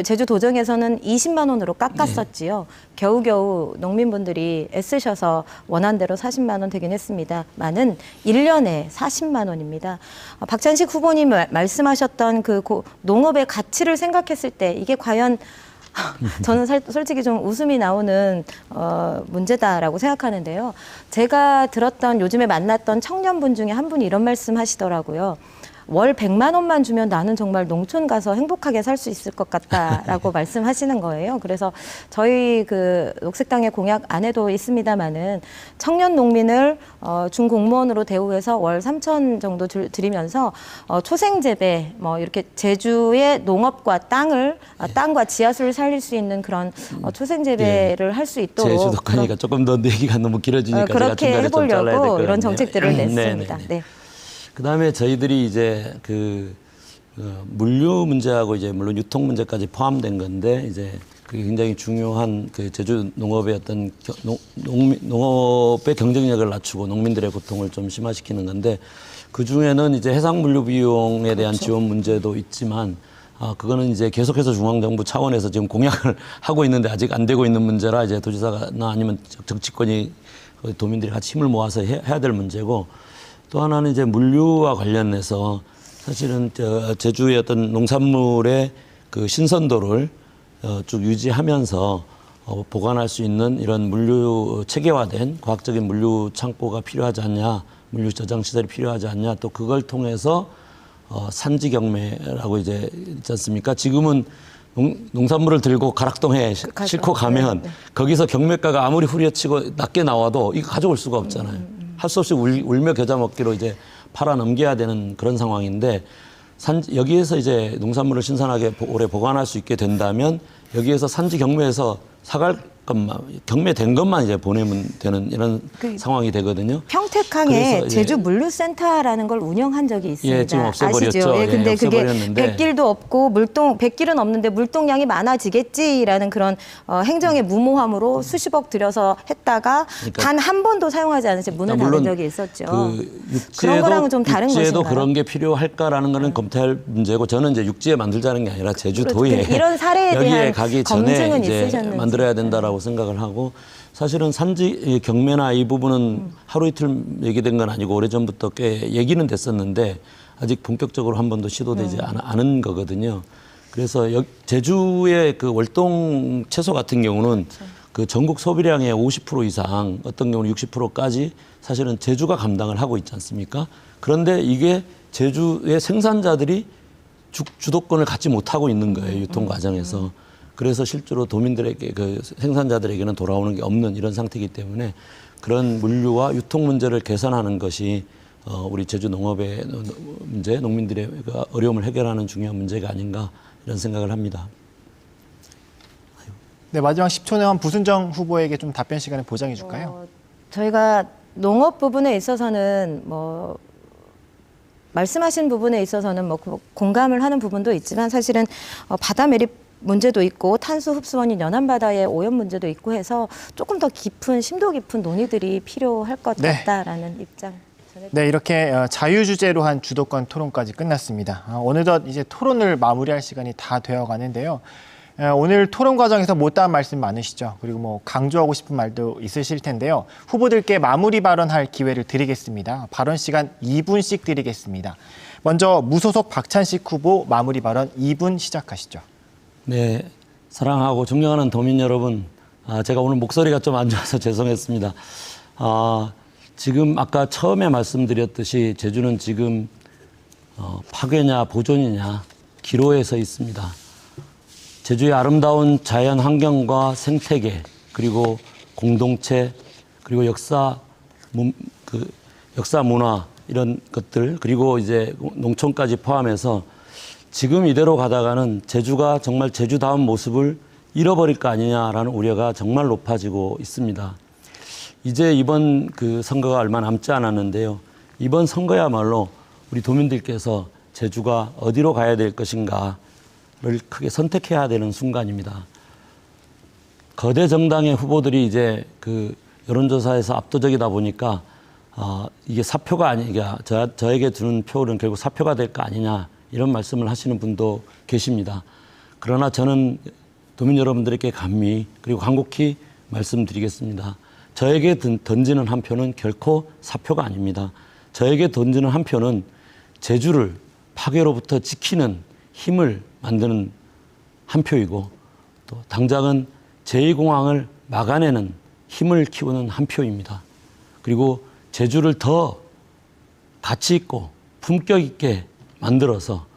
제주 도정에서는 20만 원으로 깎았었지요. 겨우겨우 농민분들이 애쓰셔서 원한 대로 40만 원 되긴 했습니다만은 1년에 40만 원입니다. 박찬식 후보님 말씀하셨던 그 농업의 가치를 생각했을 때 이게 과연 저는 솔직히 좀 웃음이 나오는 문제다라고 생각하는데요. 제가 들었던 요즘에 만났던 청년분 중에 한 분이 이런 말씀 하시더라고요. 월 100만 원만 주면 나는 정말 농촌 가서 행복하게 살 수 있을 것 같다라고 말씀하시는 거예요. 그래서 저희 그 녹색당의 공약 안에도 있습니다만은 청년 농민을 중공무원으로 대우해서 월 3천 정도 드리면서 초생재배 뭐 이렇게 제주의 농업과 땅과 지하수를 살릴 수 있는 그런 초생재배를 할 수 있도록 제주도 거니까 조금 더 얘기가 너무 길어지니까 제가 그렇게 중간에 좀 잘라야 될 것 해보려고 같네요. 이런 정책들을 냈습니다. 네. 그다음에 저희들이 이제 물류 문제하고 이제 물론 유통 문제까지 포함된 건데 이제 그게 굉장히 중요한 그 제주 농업의 어떤 농업의 경쟁력을 낮추고 농민들의 고통을 좀 심화시키는 건데 그 중에는 이제 해상 물류 비용에 대한 지원 문제도 있지만 그거는 이제 계속해서 중앙정부 차원에서 지금 공약을 하고 있는데 아직 안 되고 있는 문제라 이제 도지사나 아니면 정치권이 도민들이 같이 힘을 모아서 해야 될 문제고 또 하나는 이제 물류와 관련해서 사실은 제주의 어떤 농산물의 그 신선도를 쭉 유지하면서 보관할 수 있는 이런 물류 체계화된 과학적인 물류 창고가 필요하지 않냐, 물류 저장 시설이 필요하지 않냐, 또 그걸 통해서 산지 경매라고 이제 있지 않습니까? 지금은 농산물을 들고 가락동에 싣고 가면 거기서 경매가가 아무리 후려치고 낮게 나와도 이거 가져올 수가 없잖아요. 할 수 없이 울며 겨자 먹기로 이제 팔아 넘겨야 되는 그런 상황인데 여기에서 이제 농산물을 신선하게 오래 보관할 수 있게 된다면 여기에서 산지 경매에서 사갈 것만 경매된 것만 이제 보내면 되는 이런 상황이 되거든요. 평택항에 제주 물류센터라는 걸 운영한 적이 있습니다. 예, 지금 없애버렸죠. 아시죠? 예, 근데 그게 없애버렸는데. 백길도 없고 백길은 없는데 물동량이 많아지겠지라는 그런 행정의 무모함으로 수십억 들여서 했다가 그러니까 단 한 번도 사용하지 않은 채 문을 닫은 적이 있었죠. 그런 거랑은 좀 다른 육지에도 것인가요? 그런 게 필요할까라는 거는 검토할 문제고 저는 이제 육지에 만들자는 게 아니라 제주도에 이런 사례에 여기에 대한 가기 전에 검증은 이제 있으셨는지. 만들어야 된다라고 생각을 하고 사실은 산지 경매나 이 부분은 하루 이틀 얘기된 건 아니고 오래전부터 꽤 얘기는 됐었는데 아직 본격적으로 한 번도 시도되지 않은 거거든요. 그래서 제주의 그 월동 채소 같은 경우는 그 전국 소비량의 50% 이상 어떤 경우는 60%까지 사실은 제주가 감당을 하고 있지 않습니까? 그런데 이게 제주의 생산자들이 주도권을 갖지 못하고 있는 거예요. 유통 과정에서. 그래서 실제로 도민들에게 그 생산자들에게는 돌아오는 게 없는 이런 상태이기 때문에 그런 물류와 유통 문제를 개선하는 것이 우리 제주 농업의 문제, 농민들의 어려움을 해결하는 중요한 문제가 아닌가 이런 생각을 합니다. 네, 마지막 10초 내에 부순정 후보에게 좀 답변 시간을 보장해 줄까요? 저희가 농업 부분에 있어서는 말씀하신 부분에 있어서는 공감을 하는 부분도 있지만 사실은 바다 매립 문제도 있고 탄소 흡수원인 연안바다의 오염 문제도 있고 해서 조금 더 깊은 심도 깊은 논의들이 필요할 것 네. 같다라는 입장. 네, 이렇게 자유주제로 한 주도권 토론까지 끝났습니다. 어느덧 이제 토론을 마무리할 시간이 다 되어 가는데요. 오늘 토론 과정에서 못다한 말씀 많으시죠. 그리고 강조하고 싶은 말도 있으실 텐데요. 후보들께 마무리 발언할 기회를 드리겠습니다. 발언 시간 2분씩 드리겠습니다. 먼저 무소속 박찬식 후보 마무리 발언 2분 시작하시죠. 네, 사랑하고 존경하는 도민 여러분, 제가 오늘 목소리가 좀 안 좋아서 죄송했습니다. 지금 아까 처음에 말씀드렸듯이 제주는 지금 파괴냐 보존이냐 기로에 서 있습니다. 제주의 아름다운 자연 환경과 생태계, 그리고 공동체, 그리고 역사 문화 이런 것들, 그리고 이제 농촌까지 포함해서 지금 이대로 가다가는 제주가 정말 제주다운 모습을 잃어버릴 거 아니냐라는 우려가 정말 높아지고 있습니다. 이제 이번 선거가 얼마 남지 않았는데요. 이번 선거야말로 우리 도민들께서 제주가 어디로 가야 될 것인가를 크게 선택해야 되는 순간입니다. 거대 정당의 후보들이 이제 여론조사에서 압도적이다 보니까 이게 사표가 아니냐, 저에게 주는 표는 결국 사표가 될 거 아니냐 이런 말씀을 하시는 분도 계십니다. 그러나 저는 도민 여러분들에게 감히 그리고 간곡히 말씀드리겠습니다. 저에게 던지는 한 표는 결코 사표가 아닙니다. 저에게 던지는 한 표는 제주를 파괴로부터 지키는 힘을 만드는 한 표이고 또 당장은 제2공항을 막아내는 힘을 키우는 한 표입니다. 그리고 제주를 더 가치 있고 품격 있게 만들어서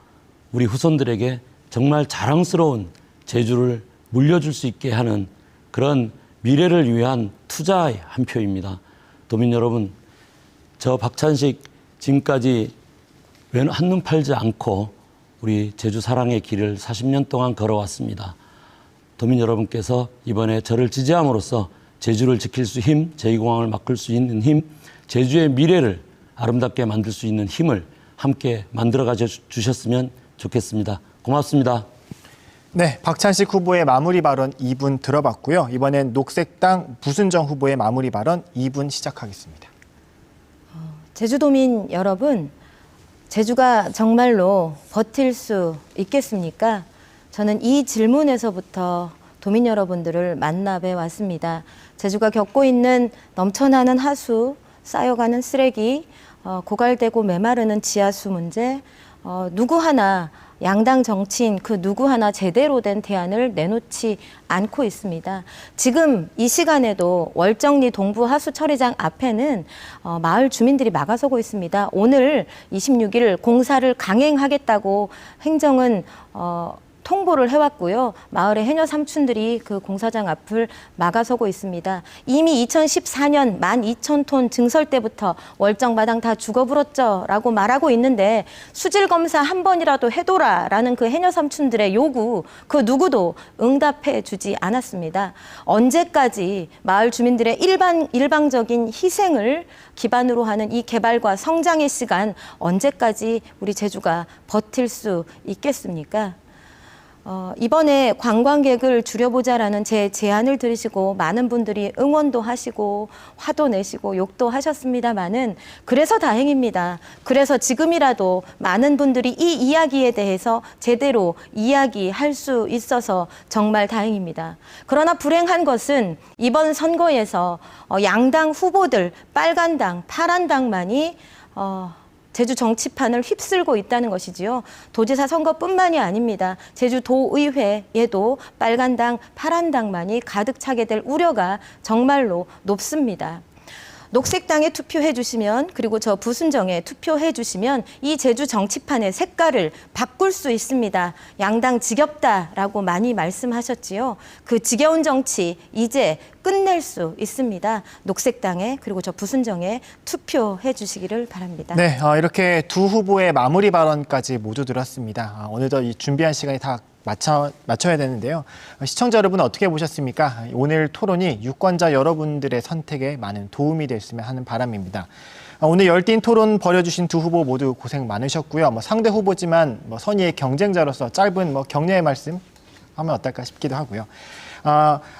우리 후손들에게 정말 자랑스러운 제주를 물려줄 수 있게 하는 그런 미래를 위한 투자의 한 표입니다. 도민 여러분, 저 박찬식 지금까지 한눈 팔지 않고 우리 제주 사랑의 길을 40년 동안 걸어왔습니다. 도민 여러분께서 이번에 저를 지지함으로써 제주를 지킬 수 힘, 제2공항을 막을 수 있는 힘, 제주의 미래를 아름답게 만들 수 있는 힘을 함께 만들어가 주셨으면 좋겠습니다. 고맙습니다. 네, 박찬식 후보의 마무리 발언 2분 들어봤고요. 이번엔 녹색당 부순정 후보의 마무리 발언 2분 시작하겠습니다. 제주도민 여러분, 제주가 정말로 버틸 수 있겠습니까? 저는 이 질문에서부터 도민 여러분들을 만나뵈 왔습니다. 제주가 겪고 있는 넘쳐나는 하수, 쌓여가는 쓰레기, 고갈되고 메마르는 지하수 문제, 누구 하나 양당 정치인 누구 하나 제대로 된 대안을 내놓지 않고 있습니다. 지금 이 시간에도 월정리 동부 하수 처리장 앞에는 마을 주민들이 막아서고 있습니다. 오늘 26일 공사를 강행하겠다고 행정은 통보를 해왔고요. 마을의 해녀 삼촌들이 그 공사장 앞을 막아서고 있습니다. 이미 2014년 12,000톤 증설 때부터 월정마당 다 죽어불었죠 라고 말하고 있는데 수질 검사 한 번이라도 해둬라라는 그 해녀 삼촌들의 요구 그 누구도 응답해 주지 않았습니다. 언제까지 마을 주민들의 일방적인 희생을 기반으로 하는 이 개발과 성장의 시간 언제까지 우리 제주가 버틸 수 있겠습니까? 이번에 관광객을 줄여보자라는 제 제안을 들으시고 많은 분들이 응원도 하시고 화도 내시고 욕도 하셨습니다마는 그래서 다행입니다. 그래서 지금이라도 많은 분들이 이 이야기에 대해서 제대로 이야기할 수 있어서 정말 다행입니다. 그러나 불행한 것은 이번 선거에서 양당 후보들 빨간당, 파란당만이 제주 정치판을 휩쓸고 있다는 것이지요. 도지사 선거뿐만이 아닙니다. 제주도의회에도 빨간당, 파란당만이 가득 차게 될 우려가 정말로 높습니다. 녹색당에 투표해 주시면 그리고 저 부순정에 투표해 주시면 이 제주 정치판의 색깔을 바꿀 수 있습니다. 양당 지겹다라고 많이 말씀하셨지요. 그 지겨운 정치 이제 끝낼 수 있습니다. 녹색당에 그리고 저 부순정에 투표해 주시기를 바랍니다. 네, 이렇게 두 후보의 마무리 발언까지 모두 들었습니다. 어느덧 이 준비한 시간이 다 맞춰야 되는데요. 시청자 여러분 어떻게 보셨습니까? 오늘 토론이 유권자 여러분들의 선택에 많은 도움이 됐으면 하는 바람입니다. 오늘 열띤 토론 벌여주신 두 후보 모두 고생 많으셨고요. 상대 후보지만 선의의 경쟁자로서 짧은 격려의 말씀 하면 어떨까 싶기도 하고요.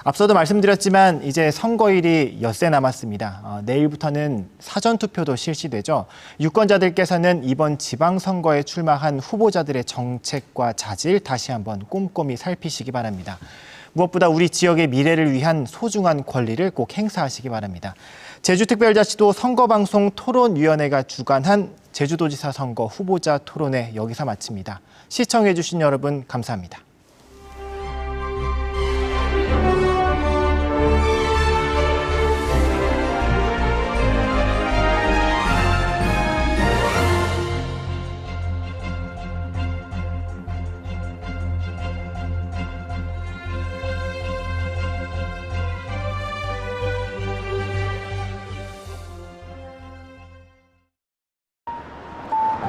앞서도 말씀드렸지만 이제 선거일이 엿새 남았습니다. 내일부터는 사전투표도 실시되죠. 유권자들께서는 이번 지방선거에 출마한 후보자들의 정책과 자질 다시 한번 꼼꼼히 살피시기 바랍니다. 무엇보다 우리 지역의 미래를 위한 소중한 권리를 꼭 행사하시기 바랍니다. 제주특별자치도 선거방송 토론위원회가 주관한 제주도지사 선거 후보자 토론회 여기서 마칩니다. 시청해주신 여러분 감사합니다.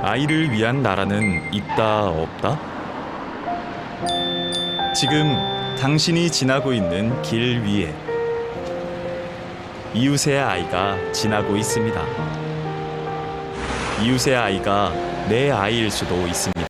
아이를 위한 나라는 있다 없다? 지금 당신이 지나고 있는 길 위에 이웃의 아이가 지나고 있습니다. 이웃의 아이가 내 아이일 수도 있습니다.